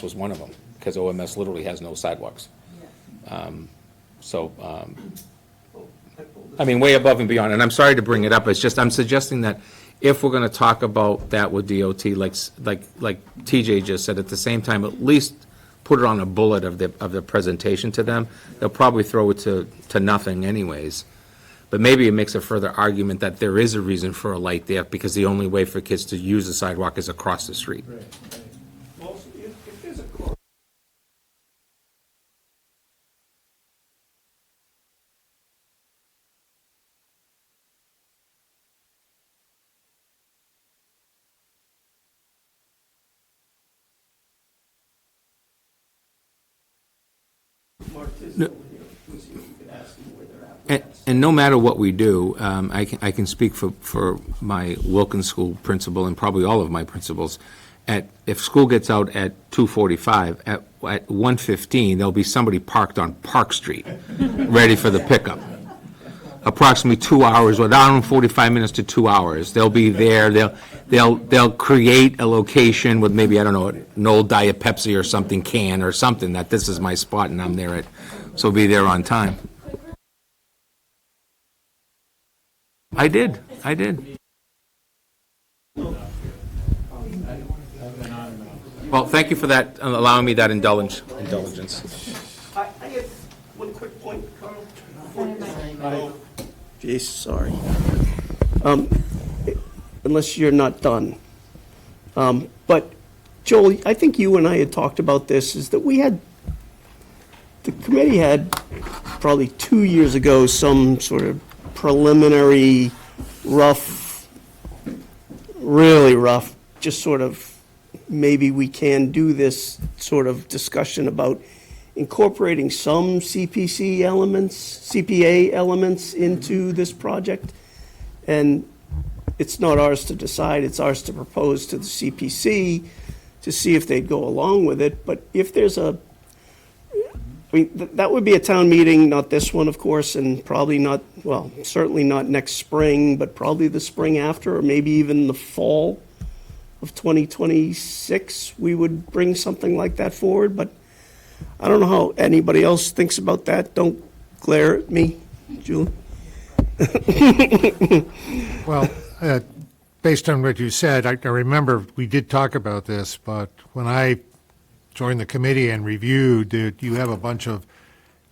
was one of them, because OMS literally has no sidewalks. I mean, way above and beyond, and I'm sorry to bring it up, it's just, I'm suggesting that if we're gonna talk about that with DOT, like TJ just said, at the same time, at least put it on a bullet of the presentation to them. They'll probably throw it to nothing anyways. But maybe it makes a further argument that there is a reason for a light there, because the only way for kids to use the sidewalk is across the street. Right, right. Well, if there's a car. Mark Tisdale over here, we could ask them where they're at with that. And no matter what we do, I can speak for my Wilkins School principal and probably all of my principals. If school gets out at 2:45, at 1:15, there'll be somebody parked on Park Street, ready for the pickup. Approximately 2 hours, or down 45 minutes to 2 hours. They'll be there, they'll create a location with maybe, I don't know, an old Diet Pepsi or something can or something, that this is my spot and I'm there at, so be there on time. I did. Well, thank you for that, allowing me that indulgence. I have one quick point, Carl. Oh, geez, sorry. Unless you're not done. But Joel, I think you and I had talked about this, is that the committee had probably 2 years ago some sort of preliminary rough, really rough, just sort of, maybe we can do this sort of discussion about incorporating some CPA elements into this project. And it's not ours to decide, it's ours to propose to the CPC to see if they'd go along with it. But if there's that would be a town meeting, not this one, of course, and probably not, well, certainly not next spring, but probably the spring after, or maybe even the fall of 2026, we would bring something like that forward. But I don't know how anybody else thinks about that. Don't glare at me, Julie. Well, based on what you said, I remember we did talk about this, but when I joined the committee and reviewed, you have a bunch of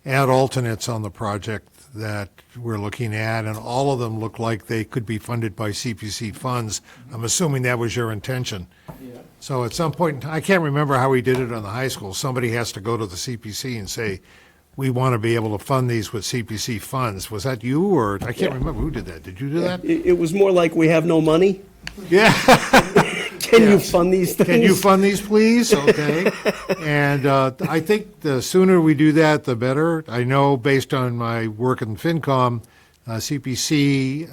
ad alternates on the project that we're looking at, and all of them look like they could be funded by CPC funds. I'm assuming that was your intention. Yeah. So at some point, I can't remember how we did it on the high school. Somebody has to go to the CPC and say, we want to be able to fund these with CPC funds. Was that you, or I can't remember who did that? Did you do that? It was more like, we have no money. Yeah. Can you Yes. fund these things? Can you fund these, please? Okay. And I think the sooner we do that, the better. I know, based on my work in FinCom, CPC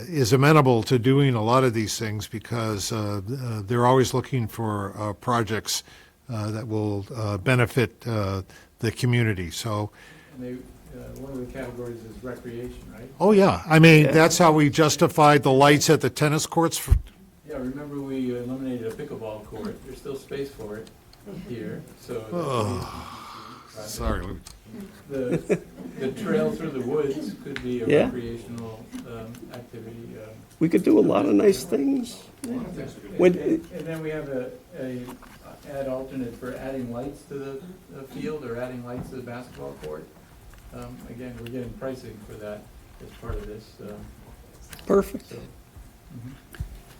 is amenable to doing a lot of these things, because they're always looking for projects that will benefit the community. So, And they, one of the categories is recreation, right? oh yeah, I mean, that's how we justified the lights at the tennis courts. Yeah, remember we eliminated a pickleball court, there's still space for it here, so. Sorry. The trail through the woods could be a Yeah. recreational activity. We could do a lot of nice things. When- And then we have a add alternate for adding lights to the field, or adding lights to the basketball court. Again, we're getting pricing for that as part of this. Perfect. So,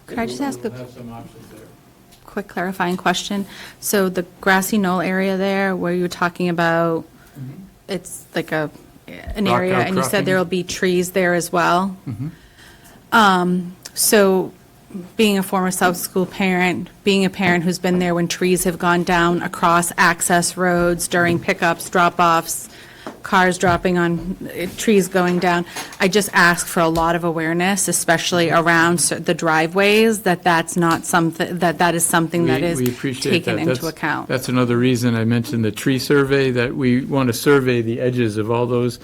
Could I just ask We'll a have some options there. quick clarifying question? So the grassy knoll area there, where you were talking about, it's like an Rock area, and you outcropping. said there will be trees there as well? So, being a former South School parent, being a parent who's been there when trees have gone down across access roads during pickups, drop-offs, cars dropping on, trees going down, I just ask for a lot of awareness, especially around the driveways, that's not something, that is something that is We appreciate taken that. into That's- account. That's another reason I mentioned the tree survey, that we want to survey the edges of all those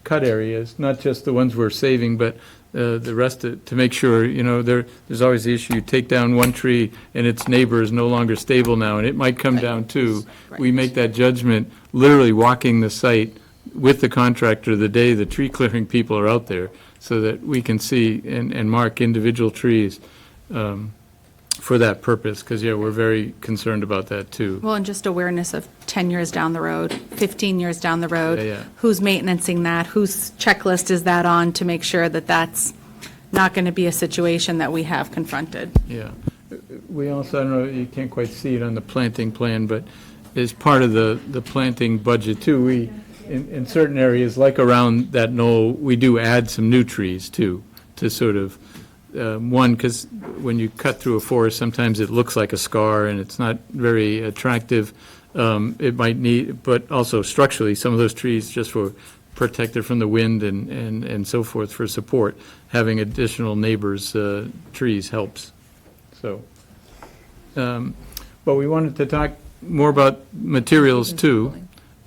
cut areas, not just the ones we're saving, but the rest, to make sure, there's always the issue, you take down one tree and its neighbor is no longer stable now, and it might come down too. We make that judgment, literally walking the site, with the contractor the day the tree clearing people are out there, so that we can see and mark individual trees for that purpose, because, yeah, we're very concerned about that, too. Well, and just awareness of 10 years down the road, 15 years down the road. Yeah. Who's maintaining that? Whose checklist is that on to make sure that that's not going to be a situation that we have confronted? Yeah. We also, I don't know, you can't quite see it on the planting plan, but as part of the planting budget, too, we, in certain areas, like around that knoll, we do add some new trees, too, to sort of, one, because when you cut through a forest, sometimes it looks like a scar, and it's not very attractive. It might need, but also structurally, some of those trees, just for protected from the wind and so forth, for support, having additional neighbors' trees helps. So, but we wanted to talk more about materials, too.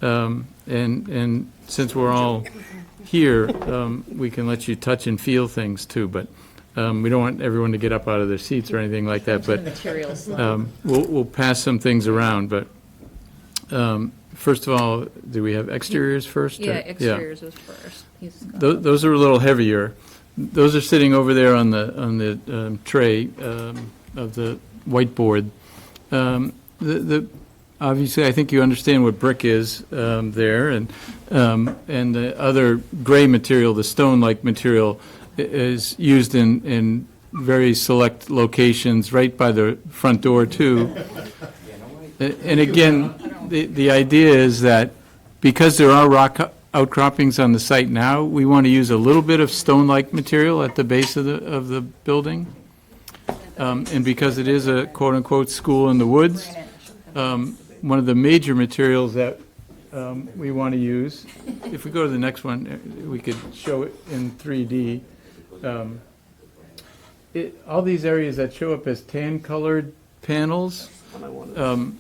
And since we're all here, we can let you touch and feel things, too, but we don't want everyone to get up out of their seats or anything like that, but Materials. we'll pass some things around, but first of all, do we have exteriors first? or- Yeah, exteriors was first. Those are a little heavier. Those are sitting over there on the tray of the whiteboard. Obviously, I think you understand what brick is there, and the other gray material, the stone-like material, is used in very select locations, right by the front door, too. And again, the idea is that because there are rock outcroppings on the site now, we want to use a little bit of stone-like material at the base of the building. And because it is a quote-unquote school in the woods, one of the major materials that we want to use, if we go to the next one, we could show it in 3D. All these areas that show up as tan-colored panels,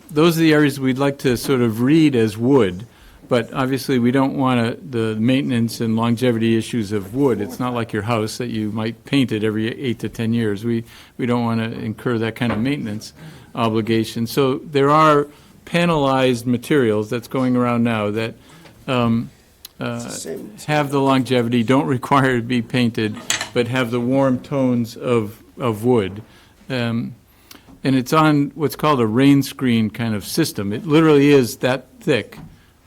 those are the areas we'd like to sort of read as wood. But obviously, we don't want the maintenance and longevity issues of wood. It's not like your house that you might paint it every 8 to 10 years. We don't want to incur that kind of maintenance obligation. So there are panelized materials that's going around now that have the longevity, don't require to be painted, but have the warm tones of wood. And it's on what's called a rain screen kind of system. It literally is that thick.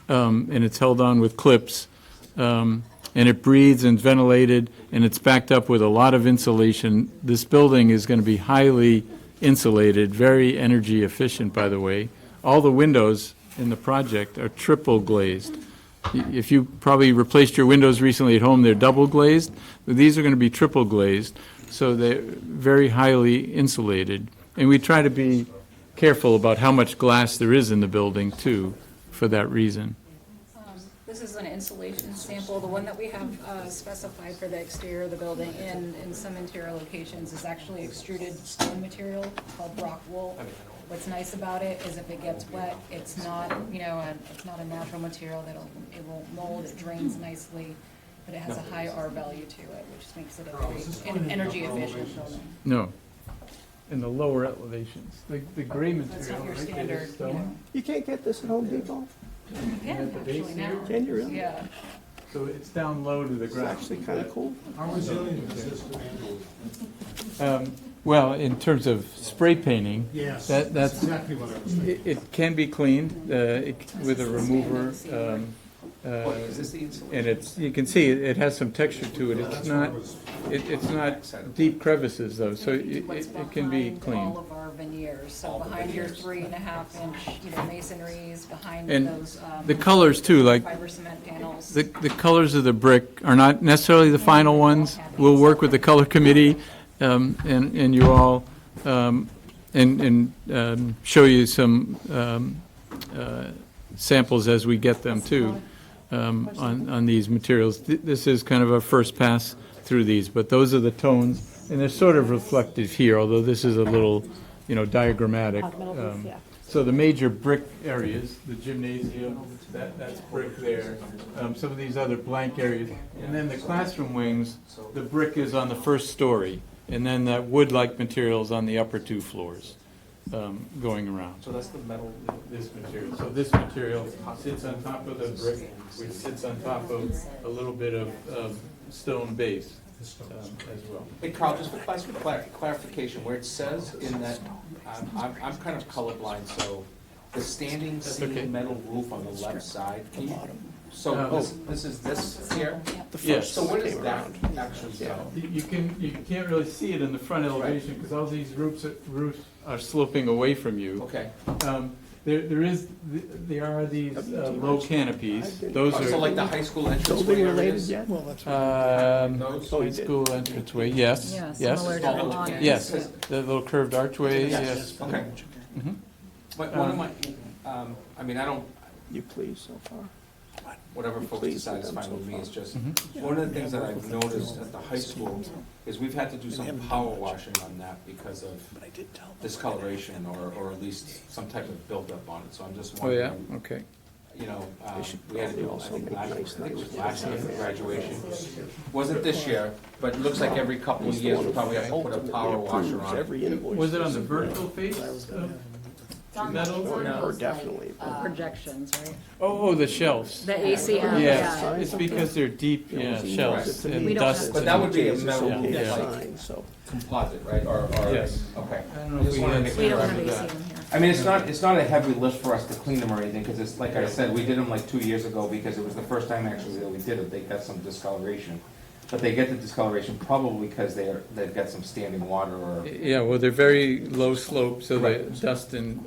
And it's held on with clips, and it breathes and ventilated, and it's backed up with a lot of insulation. This building is going to be highly insulated, very energy efficient, by the way. All the windows in the project are triple glazed. If you probably replaced your windows recently at home, they're double glazed. These are going to be triple glazed, so they're very highly insulated. And we try to be careful about how much glass there is in the building, too, for that reason. This is an insulation sample. The one that we have specified for the exterior of the building in some interior locations is actually extruded stone material called rock wool. What's nice about it is if it gets wet, it's not, it's not a natural material it won't mold, it drains nicely, but it has a high R value to it, which makes it a very energy efficient building. No. In the lower elevations. The gray material. That's not your right there, standard, stone. You can't get this at Home Depot? You can actually now. Can you really? Yeah. So it's down low to the It's ground. actually kind of cool. How resilient is this to vandalism? Well, in terms of spray painting, Yes, that's that's exactly what I was thinking. it can be cleaned with a remover, and you can see it has some texture to it. It's not deep crevices though, so it can be Behind cleaned. all of our veneers, so behind your 3.5 inch, masonries, behind And those. the colors too, like Fiber cement panels. the colors of the brick are not necessarily the final ones. We'll work with the color committee and you all and show you some samples as we get them too on these materials. This is kind of a first pass through these, but those are the tones, and they're sort of reflective here, although this is a little, diagrammatic. So the major brick areas, the gymnasium, that's brick there. Some of these other blank areas. And then the classroom wings, the brick is on the first story. And then that wood-like material is on the upper 2 floors. going around. So that's the metal. This material, so this material sits on top of the brick, which sits on top of a little bit of stone base as well. Hey, Carl, just for clarification, where it says in that, I'm kind of colorblind, so the standing okay. seam metal roof on the left side, can you, so this is this here? Yes. So where does that actually go? You can't really see it in the front elevation because all these roofs are sloping away from you. Okay. There are these low canopies. Those So are like the high school entrance Building areas? related yet? high school entranceway. Yes. Yeah, Yes. similar to the lawn. Yes. The little curved archway. Yes. Okay. Mhm. But one of my, I mean, I don't, You pleased so far? whatever folks Pleased decide with is them fine so with me, far. it's just, Mhm. one of the things that I've noticed at the high school is we've had to do some power washing on that because of discoloration or at least some type of buildup on it, so I'm just Oh, yeah? wondering, Okay. you know, we had to do, I think it was last year for graduation. Wasn't this year, but it looks like every couple of years we probably have to put a power washer on it. Every invoice. Was it on the vertical face of metal or Or not? definitely. Projections, right? Oh, the shelves. The ACM, Yes, yeah. it's because they're deep, shelves Right. and We don't have- dust. But that would be a and- metal yeah, roof, yeah. like So. composite, right, or, Yes. okay. I don't know if Just we wanted to had- make We sure don't I have was- ACM here. I mean, it's not a heavy lift for us to clean them or anything, because it's, like I said, we did them like 2 years ago, because it was the first time actually that we did it, they got some discoloration. But they get the discoloration probably because they've got some standing water or, Yeah, well, they're very low slope, so the Right. dust and,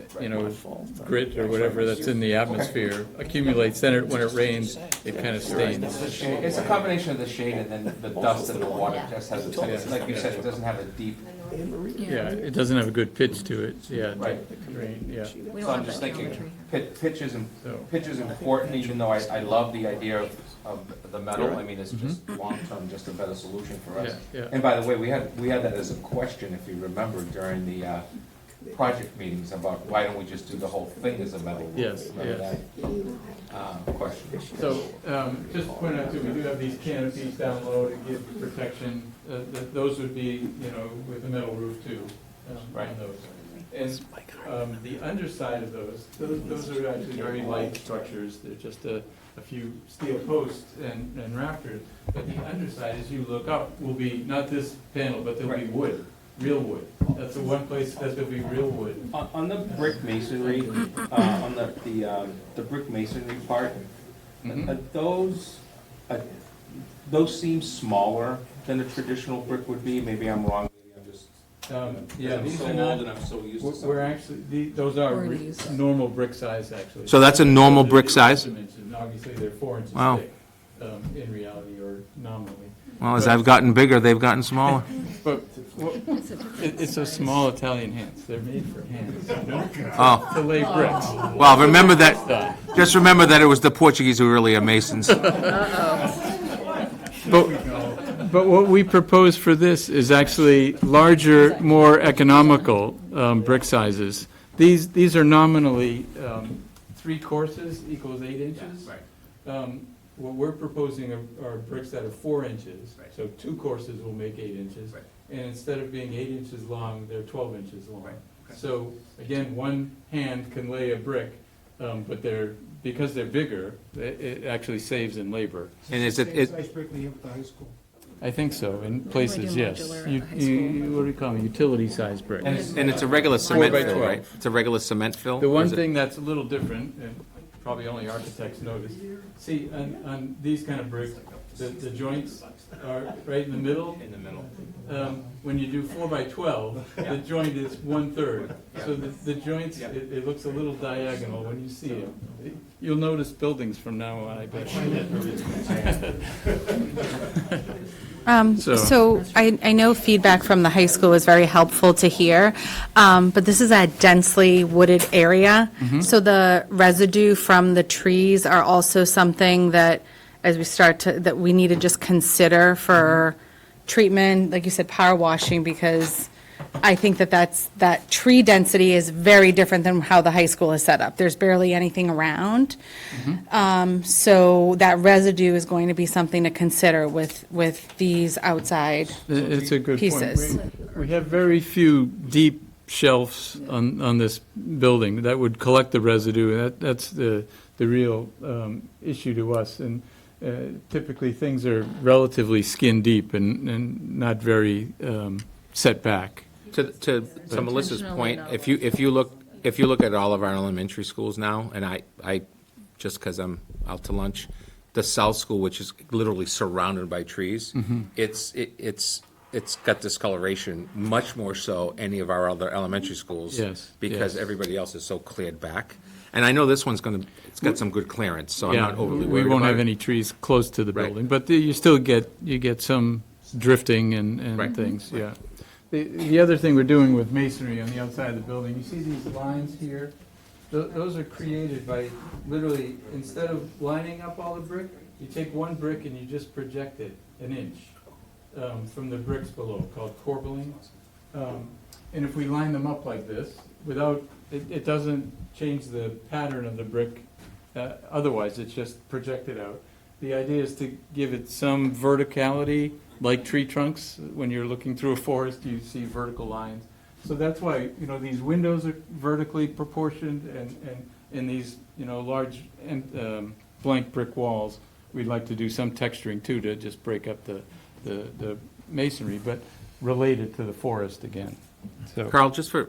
grit or whatever that's in the atmosphere accumulates, then when it rains, it kind of stains. it's a combination of the shade and then the dust and the water just has a, like you said, it doesn't have a deep, Yeah, it doesn't have a good pitch to it, yeah. Right. Yeah. We so don't I'm have just that thinking, geometry. pitch is, So- pitch is important, even though I love the idea of the metal, I mean, it's just long-term, just a better solution for us. Yeah, yeah. And by the way, we had that as a question, if you remember, during the project meetings about why don't we just do the whole thing as a metal roof? Yes, Remember that question? So, just to point out too, we do have these canopies down low to give protection. Those would be, with a metal roof too, Right. on those. And the underside of those are actually very light structures. They're just a few steel posts and rafters. But the underside, as you look up, will be not this panel, but there'll be wood, real wood. That's the one place that's gonna be real wood. On the brick masonry, on the brick masonry part, those seem smaller than a traditional brick would be, maybe I'm wrong, maybe I'm just, Yeah, I'm these so are old not, and I'm so used to we're something. actually, those are Or these. normal brick size, actually. So that's a normal brick size? Dimension. Obviously, they're 4 inches Wow. thick, in reality or nominally. Well, as I've gotten bigger, they've gotten smaller. But it's a small Italian hands. They're made for hands. Oh, To lay bricks. well, remember that, Done. just remember that it was the Portuguese who really are masons. But what we propose for this is actually larger, more economical brick sizes. These are nominally 3 courses equals 8 inches. What we're proposing are bricks that are 4 inches. So 2 courses will make 8 inches. And instead of being 8 inches long, they're 12 inches long. So again, one hand can lay a brick, but because they're bigger, it actually saves in labor. And is it, I think so, in places, do yes. modular at You- the high you- What do you call them, utility size brick? and it's a regular cement 4 by fill, 12. right? It's a regular cement fill? The Or one is it- thing that's a little different, and probably only architects notice, see, on these kind of bricks, the joints are right in the middle. In the middle. When you do 4 by 12, the joint is 1/3. So the joints, it looks a little diagonal when you see it. You'll notice buildings from now on, I bet. So- So I know feedback from the high school is very helpful to hear, but this is a densely wooded area. So the residue from the trees are also something that, as we that we need to just consider for treatment, like you said, power washing, because I think that tree density is very different than how the high school is set up. There's barely anything around. So that residue is going to be something to consider with these outside. It's a good point. Pieces. We have very few deep shelves on this building that would collect the residue. That's the real issue to us. And typically, things are relatively skin deep and not very set back. To Melissa's point, Intentionally if you look at all of our elementary schools now, and I just because I'm out to lunch, the South School, which is literally surrounded by trees, it's got discoloration much more so any of our other elementary schools. Yes, Because yes. everybody else is so cleared back. And I know this one's it's got some good clearance, so I'm Yeah, not overly we worried won't about have it. any trees close to the Right. building, but you still get some drifting and Right. things, yeah. The other thing we're doing with masonry on the outside of the building, you see these lines here? Those are created by literally, instead of lining up all the brick, you take one brick and you just project it an inch from the bricks below, called corbelling. And if we line them up like this, it doesn't change the pattern of the brick, otherwise it's just projected out. The idea is to give it some verticality, like tree trunks. When you're looking through a forest, you see vertical lines. So that's why, these windows are vertically proportioned, and in these, large blank brick walls, we'd like to do some texturing too, to just break up the masonry, but related to the forest again. So, Carl, just for,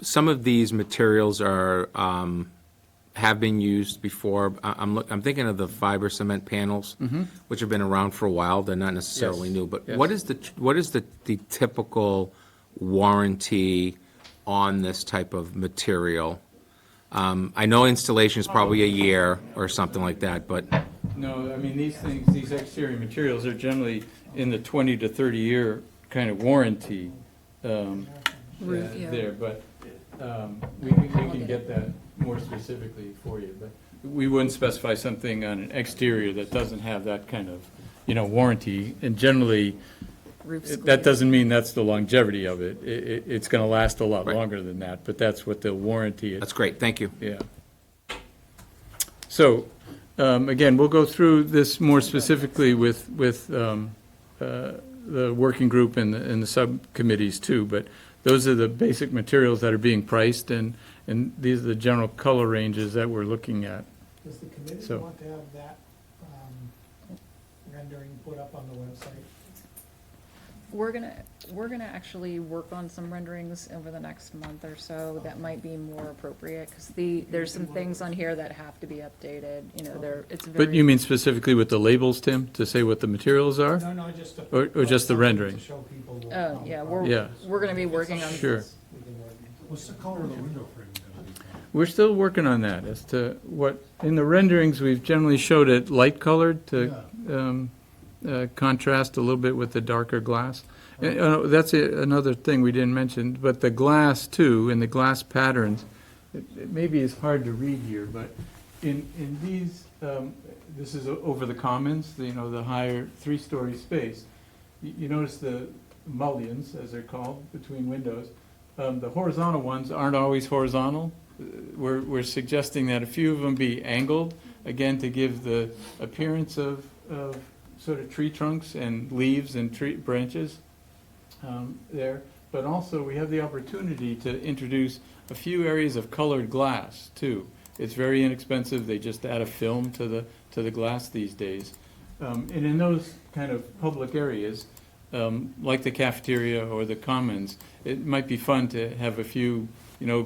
some of these materials have been used before. I'm thinking of the fiber cement panels, which have been around for a while. They're not necessarily Yes, new, but yes. what is the typical warranty on this type of material? I know installation is probably a year or something like that, but no, I mean, these exterior materials are generally in the 20 to 30-year kind of warranty there, but we can get that more specifically for you. But we wouldn't specify something on an exterior that doesn't have that kind of, warranty. And generally, that doesn't mean that's the longevity of it. It's going to last a lot Right. longer than that, but that's what the warranty is. that's great, thank you. Yeah. So, again, we'll go through this more specifically with the working group and the subcommittees too, but those are the basic materials that are being priced, and these are the general color ranges that we're looking at. Does the committee So- want to have that rendering put up on the website? We're gonna actually work on some renderings over the next month or so that might be more appropriate, because there's some things on here that have to be updated, it's very. But you mean specifically with the labels, Tim, to say what the materials are? No, just to. Or just the rendering? To show people. Oh, yeah, Yeah. we're gonna be working on. Sure. What's the color of the window frame going to be? We're still working on that as to what, in the renderings, we've generally showed it light colored to contrast a little bit with the darker glass. And, that's another thing we didn't mention, but the glass too, and the glass patterns, it maybe is hard to read here, but in these, this is over the commons, the higher three-story space. You notice the mullions, as they're called, between windows. The horizontal ones aren't always horizontal. We're suggesting that a few of them be angled, again, to give the appearance of sort of tree trunks and leaves and tree branches there. But also, we have the opportunity to introduce a few areas of colored glass, too. It's very inexpensive. They just add a film to the glass these days. And in those kind of public areas, like the cafeteria or the commons, it might be fun to have a few,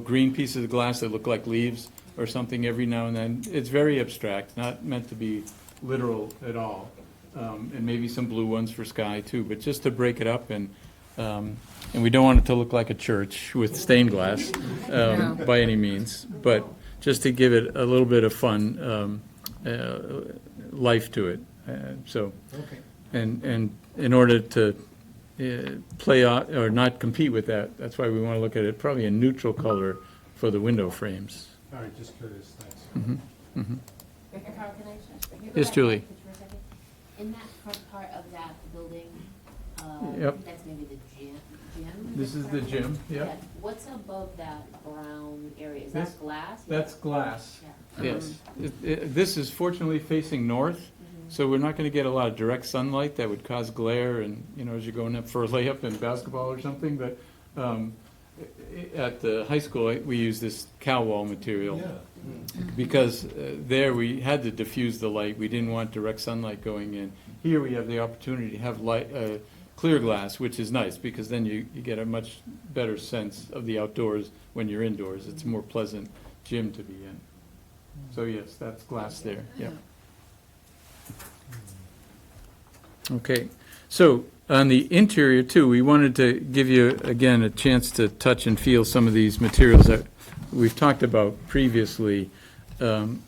green pieces of glass that look like leaves or something every now and then. It's very abstract, not meant to be literal at all. And maybe some blue ones for sky too, but just to break it up, and we don't want it to look like a church with stained glass by any means, but just to give it a little bit of fun life to it. And in order to play out or not compete with that, that's why we want to look at it probably a neutral color for the window frames. All right, just curious, thanks. Carl, can I just go Yes, back to Julie. that picture for a second? In that front part of that building, Yep. that's maybe the gym? This is the gym, Yeah. yep. What's above that brown area? Is This- that glass? That's glass. Yeah. Yes. This is fortunately facing north, so we're not going to get a lot of direct sunlight that would cause glare and, as you're going up for a layup in basketball or something, but at the high school, we use this cow wall material. Because there we had to diffuse the light, we didn't want direct sunlight going in. Here we have the opportunity to have light, clear glass, which is nice, because then you get a much better sense of the outdoors when you're indoors. It's a more pleasant gym to be in. So yes, that's glass there, yeah. Okay, so on the interior too, we wanted to give you, again, a chance to touch and feel some of these materials that we've talked about previously. There's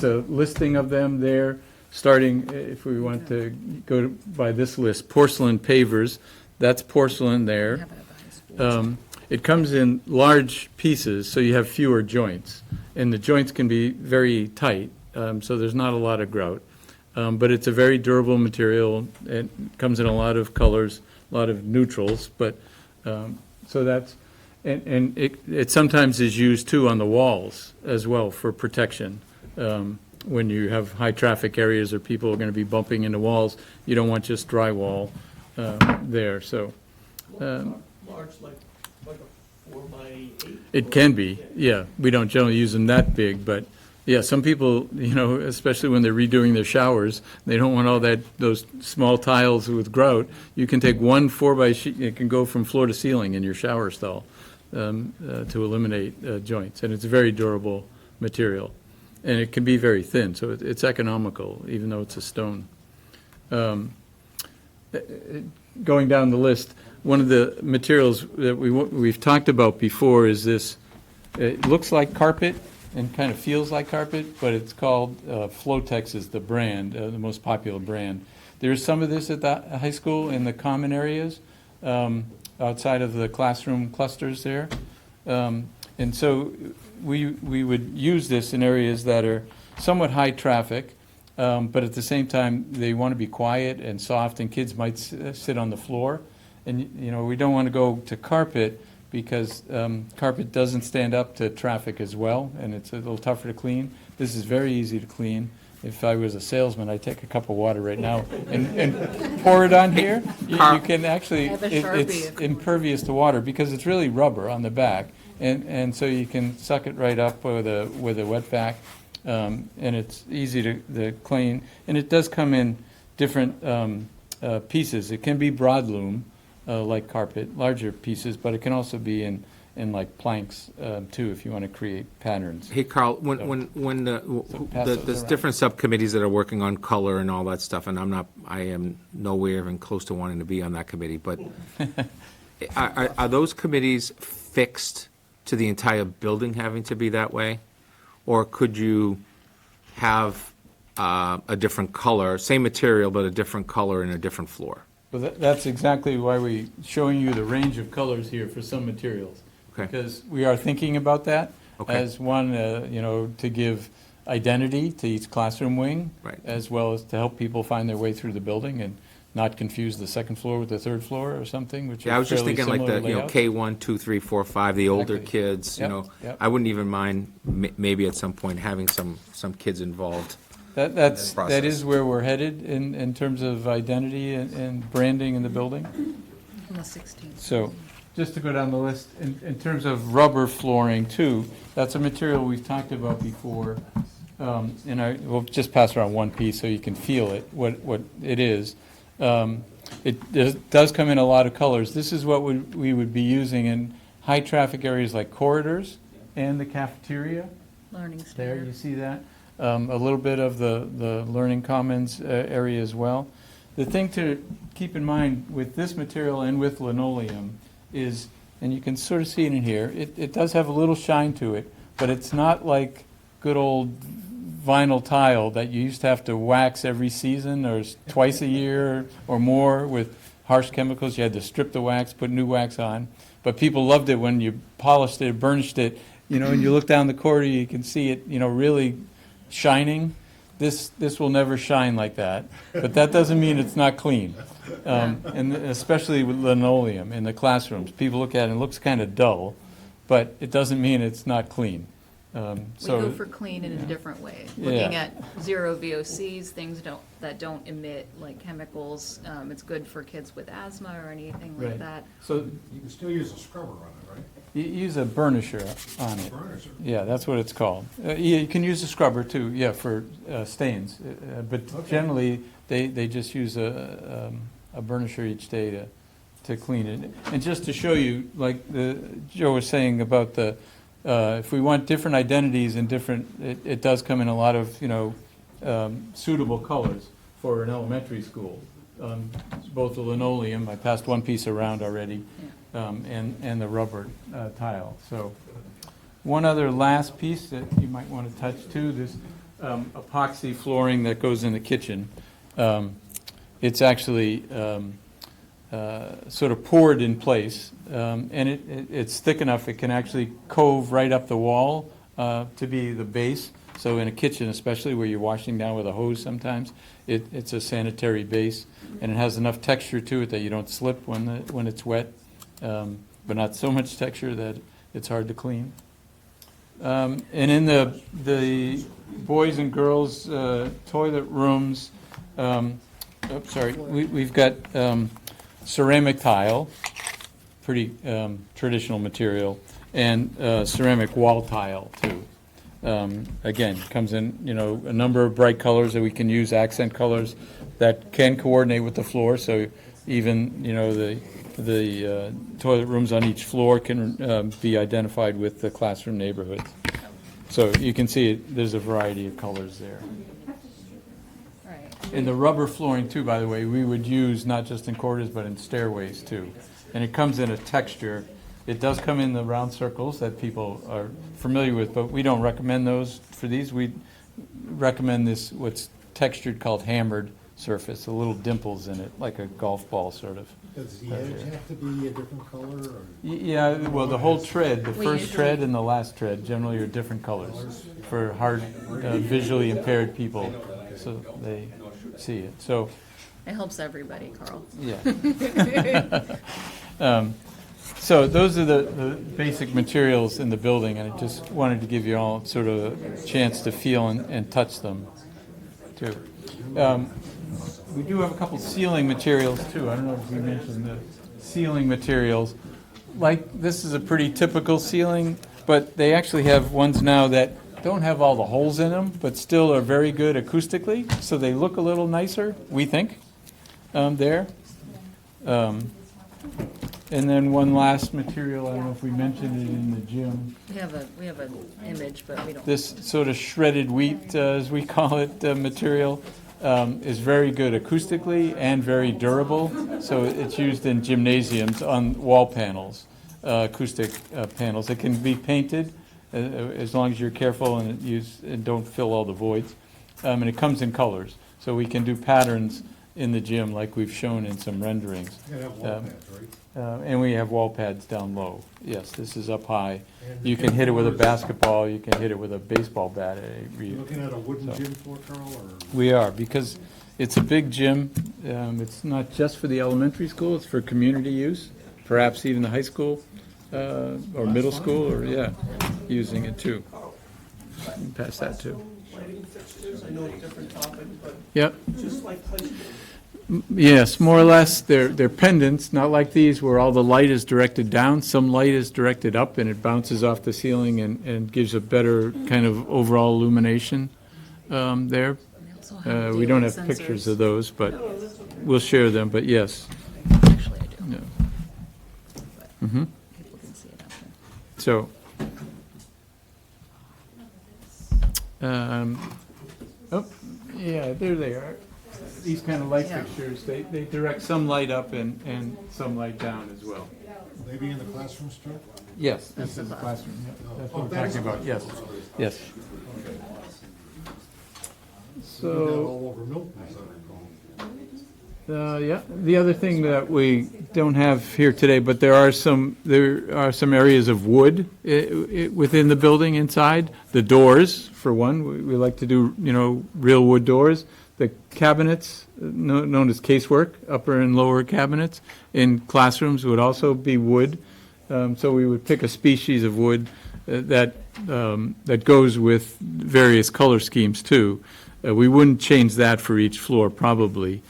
a listing of them there, starting, if we want to go by this list, porcelain pavers, that's porcelain there. It comes in large pieces, so you have fewer joints, and the joints can be very tight, so there's not a lot of grout. But it's a very durable material. It comes in a lot of colors, a lot of neutrals, but, so that's, and it sometimes is used too on the walls as well for protection. When you have high traffic areas or people are going to be bumping into walls, you don't want just drywall there, so. Large, like a 4x8? It can be, yeah. We don't generally use them that big, but yeah, some people, especially when they're redoing their showers, they don't want all those small tiles with grout. You can take one 4x, it can go from floor to ceiling in your shower stall to eliminate joints. And it's a very durable material. And it can be very thin, so it's economical, even though it's a stone. Going down the list, one of the materials that we've talked about before is this, it looks like carpet and kind of feels like carpet, but it's called, Flotex is the brand, the most popular brand. There's some of this at the high school in the common areas, outside of the classroom clusters there. And so we would use this in areas that are somewhat high traffic, but at the same time, they want to be quiet and soft, and kids might sit on the floor. And, we don't want to go to carpet because carpet doesn't stand up to traffic as well, and it's a little tougher to clean. This is very easy to clean. If I was a salesman, I'd take a cup of water right now and pour it on here. You can actually, it's impervious to water because it's really rubber on the back. And so you can suck it right up with a wet vac, and it's easy to clean. And it does come in different pieces. It can be broadloom, like carpet, larger pieces, but it can also be in like planks too, if you want to create patterns. Hey, Carl, when there's different subcommittees that are working on color and all that stuff, and I am nowhere even close to wanting to be on that committee, but are those committees fixed to the entire building having to be that way? Or could you have a different color, same material, but a different color in a different floor? Well, that's exactly why we're showing you the range of colors here for some materials. Okay. Because we are thinking about that as one, to give identity to each classroom wing, Right. as well as to help people find their way through the building and not confuse the second floor with the third floor or something, which Yeah, I are was just fairly thinking like similar the, layouts. K1, 2, 3, 4, 5, the older Exactly. kids, Yep, yep. I wouldn't even mind maybe at some point having some kids involved. That process. is where we're headed in terms of identity and branding in the building. On the 16th. So, just to go down the list, in terms of rubber flooring too, that's a material we've talked about before. And we'll just pass around one piece so you can feel it, what it is. It does come in a lot of colors. This is what we would be using in high traffic areas like corridors and the cafeteria. Learning There, center. you see that? A little bit of the Learning Commons area as well. The thing to keep in mind with this material and with linoleum is, and you can sort of see it in here, it does have a little shine to it, but it's not like good old vinyl tile that you used to have to wax every season or twice a year or more with harsh chemicals. You had to strip the wax, put new wax on. But people loved it when you polished it, burnished it, and you look down the corridor, you can see it, really shining. This will never shine like that, but that doesn't mean it's not clean. And especially with linoleum in the classrooms, people look at it and it looks kind of dull, but it doesn't mean it's not clean. We So go for clean in a different way, Yeah. looking at zero VOCs, things that don't emit like chemicals. It's good for kids with asthma or anything like Right. that. So You can still use a scrubber on it, right? you use a burnisher on it. Burnisher. Yeah, that's what it's called. You can use a scrubber too, yeah, for stains. But generally, they just use a burnisher each day to clean it. And just to show you, like Joe was saying about if we want different identities and it does come in a lot of, suitable colors for an elementary school. Both the linoleum, I passed one piece around already, and the rubber tile. So one other last piece that you might want to touch too, this epoxy flooring that goes in the kitchen. It's actually sort of poured in place, and it's thick enough it can actually cove right up the wall to be the base. So in a kitchen especially, where you're washing down with a hose sometimes, it's a sanitary base, and it has enough texture to it that you don't slip when it's wet, but not so much texture that it's hard to clean. And in the boys and girls toilet rooms, we've got ceramic tile, pretty traditional material, and ceramic wall tile too. Again, comes in a number of bright colors that we can use, accent colors that can coordinate with the floor. So even the toilet rooms on each floor can be identified with the classroom neighborhoods. So you can see there's a variety of colors there. Right. And the rubber flooring too, by the way, we would use not just in corridors but in stairways too. And it comes in a texture. It does come in the round circles that people are familiar with, but we don't recommend those for these. We recommend this, what's textured, called hammered surface, a little dimples in it, like a golf ball sort of. Does the edge have to be a different color, or? Yeah, well, the whole tread, the We first usually- tread and the last tread generally are different colors for hard, visually impaired people, so they see it. So, It helps everybody, Carl. yeah. So those are the basic materials in the building, and I just wanted to give you all sort of a chance to feel and touch them, too. We do have a couple ceiling materials, too. I don't know if we mentioned the ceiling materials. Like, this is a pretty typical ceiling, but they actually have ones now that don't have all the holes in them, but still are very good acoustically, so they look a little nicer, we think, there. And then one last material, I don't know if we mentioned it in the gym, We have an image, but we don't. this sort of shredded wheat, as we call it, material, is very good acoustically and very durable. So it's used in gymnasiums on wall panels, acoustic panels. It can be painted as long as you're careful and don't fill all the voids. And it comes in colors, so we can do patterns in the gym like we've shown in some renderings. You gotta have wall pads, right? And we have wall pads down low. Yes, this is up high. And You the can hit it with a gym floor is- basketball, you can hit it with a baseball bat. You looking at a wooden So- gym floor, Carl, or? We are, because it's a big gym. It's not just for the elementary school, it's for community use, perhaps even the high school or middle school, or, yeah, using it too. Pass that too. Lighting fixtures, I know it's a different topic, but Yep. just like high school. Yes, more or less, they're pendants, not like these where all the light is directed down. Some light is directed up and it bounces off the ceiling and gives a better kind of overall illumination there. We also have We don't daily have pictures sensors. of those, but we'll share them, but yes. Actually, I do. Yeah. But Mhm. people can see it out there. So, oh, yeah, there they are. These kind of light Yeah. fixtures, they direct some light up and some light down as well. Maybe in the classrooms too? Yes, this is the classroom, yeah, that's what we're talking about, yes, yes. We did that So, all over Milton, as I recall. yeah, the other thing that we don't have here today, but there are some areas of wood within the building inside. The doors, for one, we like to do, real wood doors. The cabinets, known as casework, upper and lower cabinets in classrooms would also be wood. So we would pick a species of wood that goes with various color schemes too. We wouldn't change that for each floor, probably.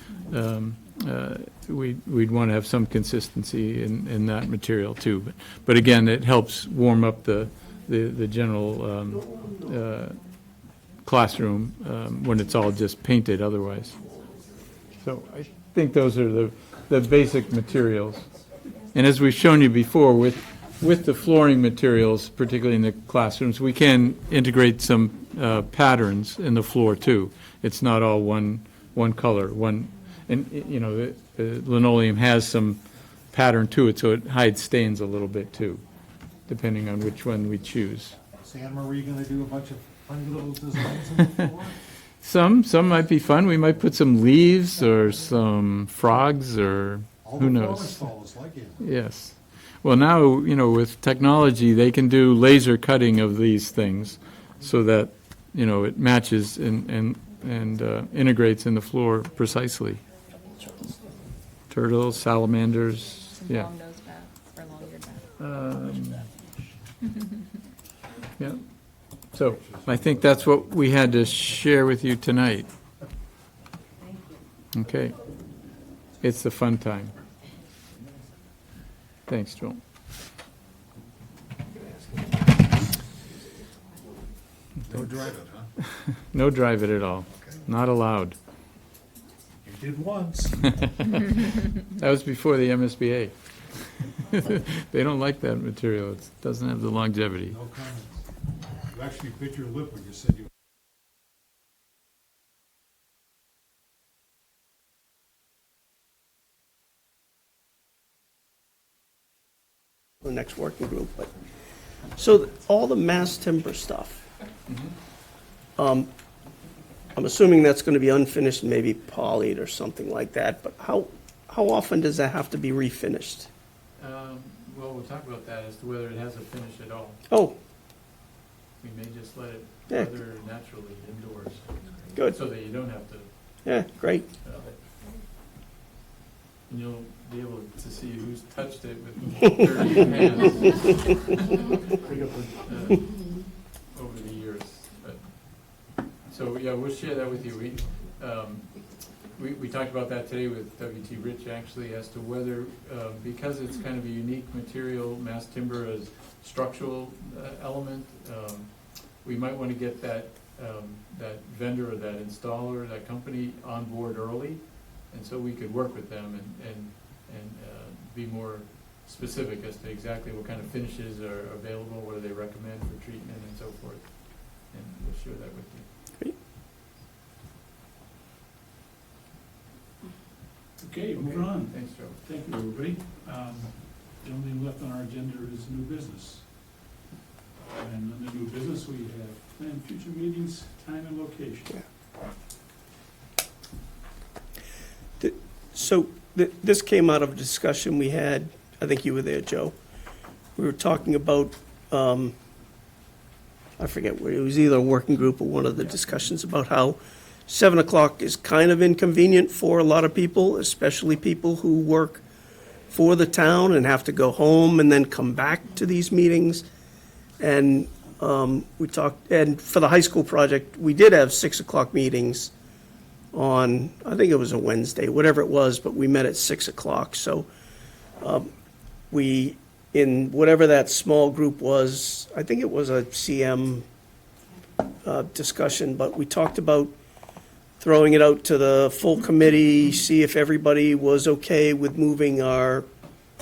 We'd want to have some consistency in that material too. But again, it helps warm up the general classroom when it's all just painted otherwise. So I think those are the basic materials. And as we've shown you before, with the flooring materials, particularly in the classrooms, we can integrate some patterns in the floor too. It's not all one color, and you know, the linoleum has some pattern to it, so it hides stains a little bit too, depending on which one we choose. Is Anne Marie gonna do a bunch of funny little designs on the floor? Some might be fun. We might put some leaves or some frogs or who knows. All the flowers like it. Yes. Well, now, you know, with technology, they can do laser cutting of these things so that, you know, it matches and integrates in the floor precisely. Turtles, salamanders, yeah. Long-nosed bats or long-eared bats. Yeah. So I think that's what we had to share with you tonight. Okay. It's the fun time. Thanks, Joel. Don't drive it, huh? No drive it at all. Not allowed. You did once. That was before the MSBA. They don't like that material. It doesn't have the longevity. No comments. You actually bit your lip when you said you. The next working group, but, so all the mass timber stuff. I'm assuming that's gonna be unfinished, maybe polyed or something like that, but how often does that have to be refinished? Well, we'll talk about that as to whether it has a finish at all. Oh, We may just let it Yeah. weather naturally indoors. Good. So that you don't have to, yeah, great. and you'll be able to see who's touched it with dirty hands over the years. But, so, yeah, we'll share that with you. We talked about that today with W.T. Rich, actually, as to whether, because it's kind of a unique material, mass timber as structural element, we might want to get that vendor or that installer, that company on board early, and so we could work with them and be more specific as to exactly what kind of finishes are available, what do they recommend for treatment and so forth, and we'll share that with you. Okay, moving on. Thanks, Joe. Thank you, everybody. The only thing left on our agenda is new business. And under new business, we have planned future meetings, time and location. So this came out of a discussion we had, I think you were there, Joe. We were talking about, I forget where, it was either a working group or one of the discussions about how 7 o'clock is kind of inconvenient for a lot of people, especially people who work for the town and have to go home and then come back to these meetings. And we talked, and for the high school project, we did have 6 o'clock meetings on, I think it was a Wednesday, whatever it was, but we met at 6 o'clock. So we, in whatever that small group was, I think it was a CM discussion, but we talked about throwing it out to the full committee, see if everybody was okay with moving our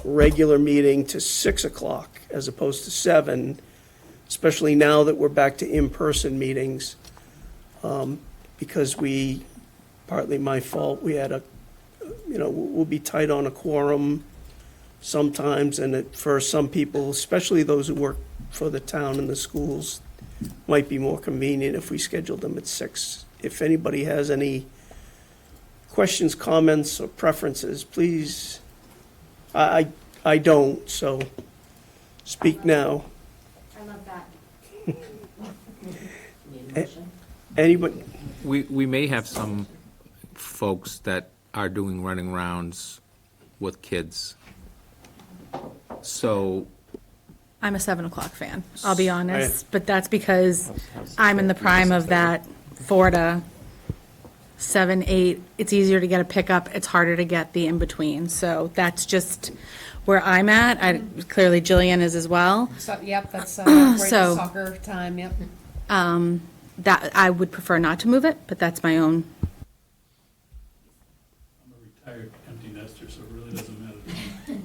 regular meeting to 6 o'clock as opposed to 7, especially now that we're back to in-person meetings. Because we, partly my fault, we had we'll be tight on a quorum sometimes, and for some people, especially those who work for the town and the schools, might be more convenient if we scheduled them at 6. If anybody has any questions, comments, or preferences, please, I don't, so speak now. I love that. Anybody, We may have some folks that are doing running rounds with kids. So I'm a 7 o'clock fan, I'll be honest, but that's because I'm in the prime of that 4 to 7, 8. It's easier to get a pickup, it's harder to get the in-between, so that's just where I'm at. Clearly Jillian is as well. So, yep, that's right So- soccer time, yep. That, I would prefer not to move it, but that's my own. I'm a retired empty nester, so it really doesn't matter to me.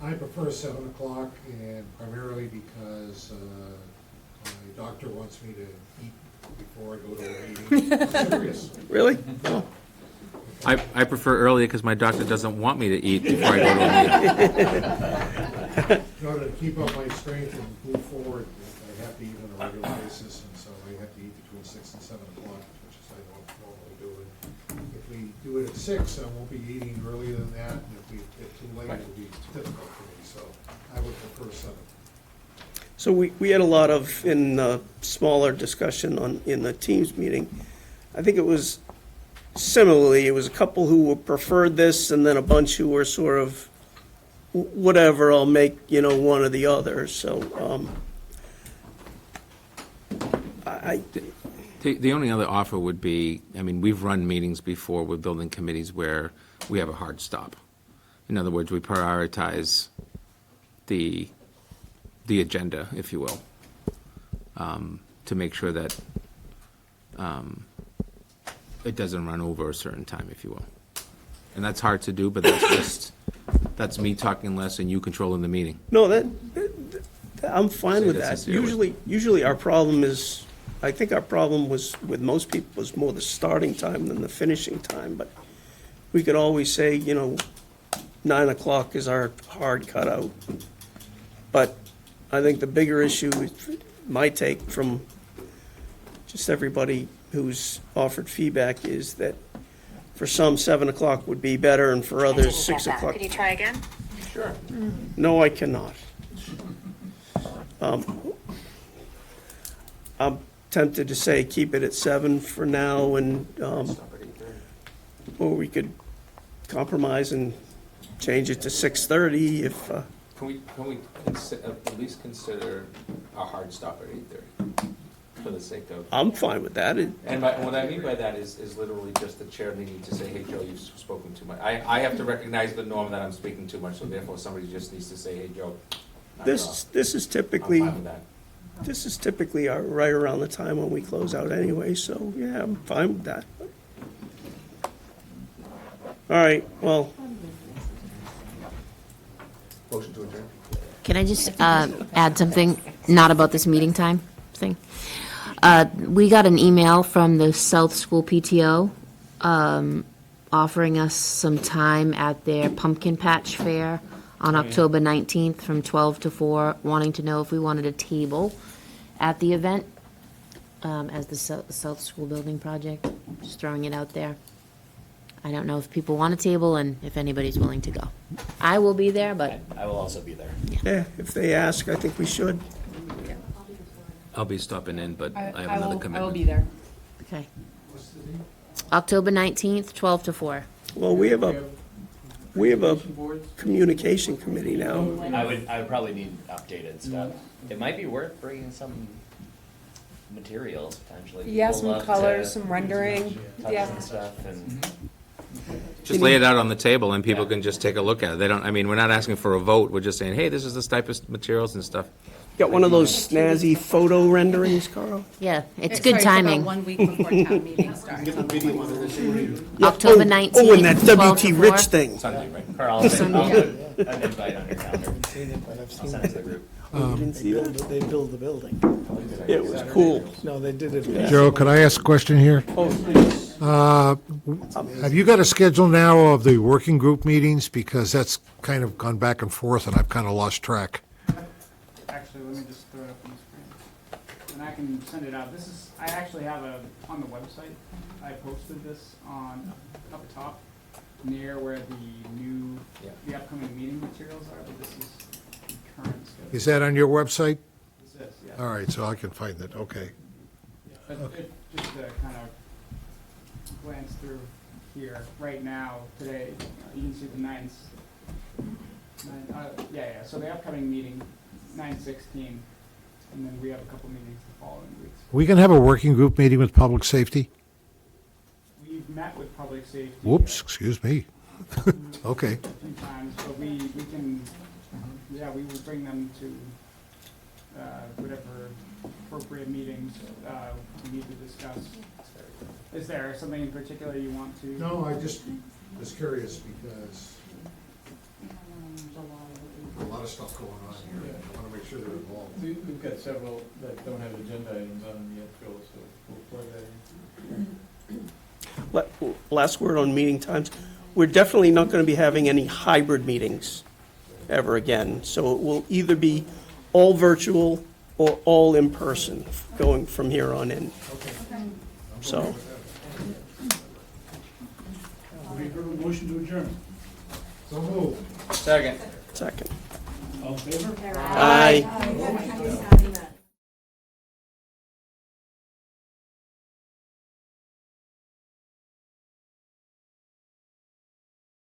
I prefer 7 o'clock, and primarily because my doctor wants me to eat before I go to a meeting. I'm serious. Really? I prefer earlier because my doctor doesn't want me to eat before I go to a meeting. In order to keep up my strength and move forward, I have to eat on a regular basis, and so I have to eat between 6 and 7 o'clock, which is I don't normally do it. If we do it at 6, I won't be eating earlier than that, and if we get too late, it'll be difficult for me, so I would prefer 7. So we had a lot of, in smaller discussion in the Teams meeting. I think it was similarly, it was a couple who preferred this and then a bunch who were sort of, whatever, I'll make, one or the other. So The only other offer would be, I mean, we've run meetings before with building committees where we have a hard stop. In other words, we prioritize the agenda, if you will, to make sure that it doesn't run over a certain time, if you will. And that's hard to do, but that's me talking less and you controlling the meeting. no, that I'm fine Say with that that. sincerely. Usually our problem is, I think our problem was with most people was more the starting time than the finishing time. But we could always say, 9 o'clock is our hard cutout. But I think the bigger issue, my take from just everybody who's offered feedback, is that for some, 7 o'clock would be better, and for others, 6 o'clock. Could you try again? Sure. No, I cannot. I'm tempted to say keep it at 7 for now, and, or we could compromise and change it to 6:30 if, Can we at least consider a hard stop at 8:30 for the sake of? I'm fine with that. And what I mean by that is literally just the chair needing to say, hey, Joe, you've spoken too much. I have to recognize the norm that I'm speaking too much, so therefore somebody just needs to say, hey, Joe. knock it off. This is I'm typically, fine with that. right around the time when we close out anyway, so, yeah, I'm fine with that. All right, well, Motion to adjourn? Can I just add something, not about this meeting time thing? We got an email from the South School PTO offering us some time at their Pumpkin Patch Fair on October 19th from 12 to 4, wanting to know if we wanted a table at the event as the South School Building Project. Just throwing it out there. I don't know if people want a table and if anybody's willing to go. I will be there, but I will also be there. yeah, if they ask, I think we should. I'll be stopping in, but I have another commitment. I will be there. okay. October 19th, 12 to 4. Well, we have a Communication boards? communication committee now. I would probably need updated stuff. It might be worth bringing some materials potentially. Yeah, People some love colors, to some rendering, touch yeah. and stuff, and Just lay it out on the table and people can just take a look at it. They don't, I mean, we're not asking for a vote. We're just saying, hey, this is the type of materials and stuff. Got one of those snazzy photo renderings, Carl? Yeah, it's Sorry, good about timing. 1 week before town meeting starts. October Oh, 19th. Oh, and that 12 W.T. to Rich 4. thing. Sunday, right? Carl, I'll put an invite on your calendar. I'll send it to the group. You didn't see that? They build the building. Yeah, it was cool. No, they did it. Joe, could I ask a question here? Oh, please. Have you got a schedule now of the working group meetings? Because that's kind of gone back and forth, and I've kind of lost track. Actually, let me just throw it up on the screen. And I can send it out. I actually have on the website, I posted this up top, near where the upcoming meeting materials are, but this is the current schedule. Is that on your website? This is, yeah. All right, so I can find it, okay. But just to kind of glance through here, right now, today, you can see the 9th So the upcoming meeting, 9/16, and then we have a couple meetings the following weeks. We can have a working group meeting with public safety? We've met with public safety. Whoops, excuse me. Okay. A few times, but we can, we will bring them to whatever appropriate meetings we need to discuss. Is there something in particular you want to? No, I just was curious because a lot of stuff going on here. I want to make sure they're involved. We've got several that don't have agenda items on them yet, Phil, so we'll plug that in. Last word on meeting times. We're definitely not going to be having any hybrid meetings ever again. So it will either be all virtual or all in person going from here on in. So, We heard a motion to adjourn. So moved. Second. second. All in favor? Aye.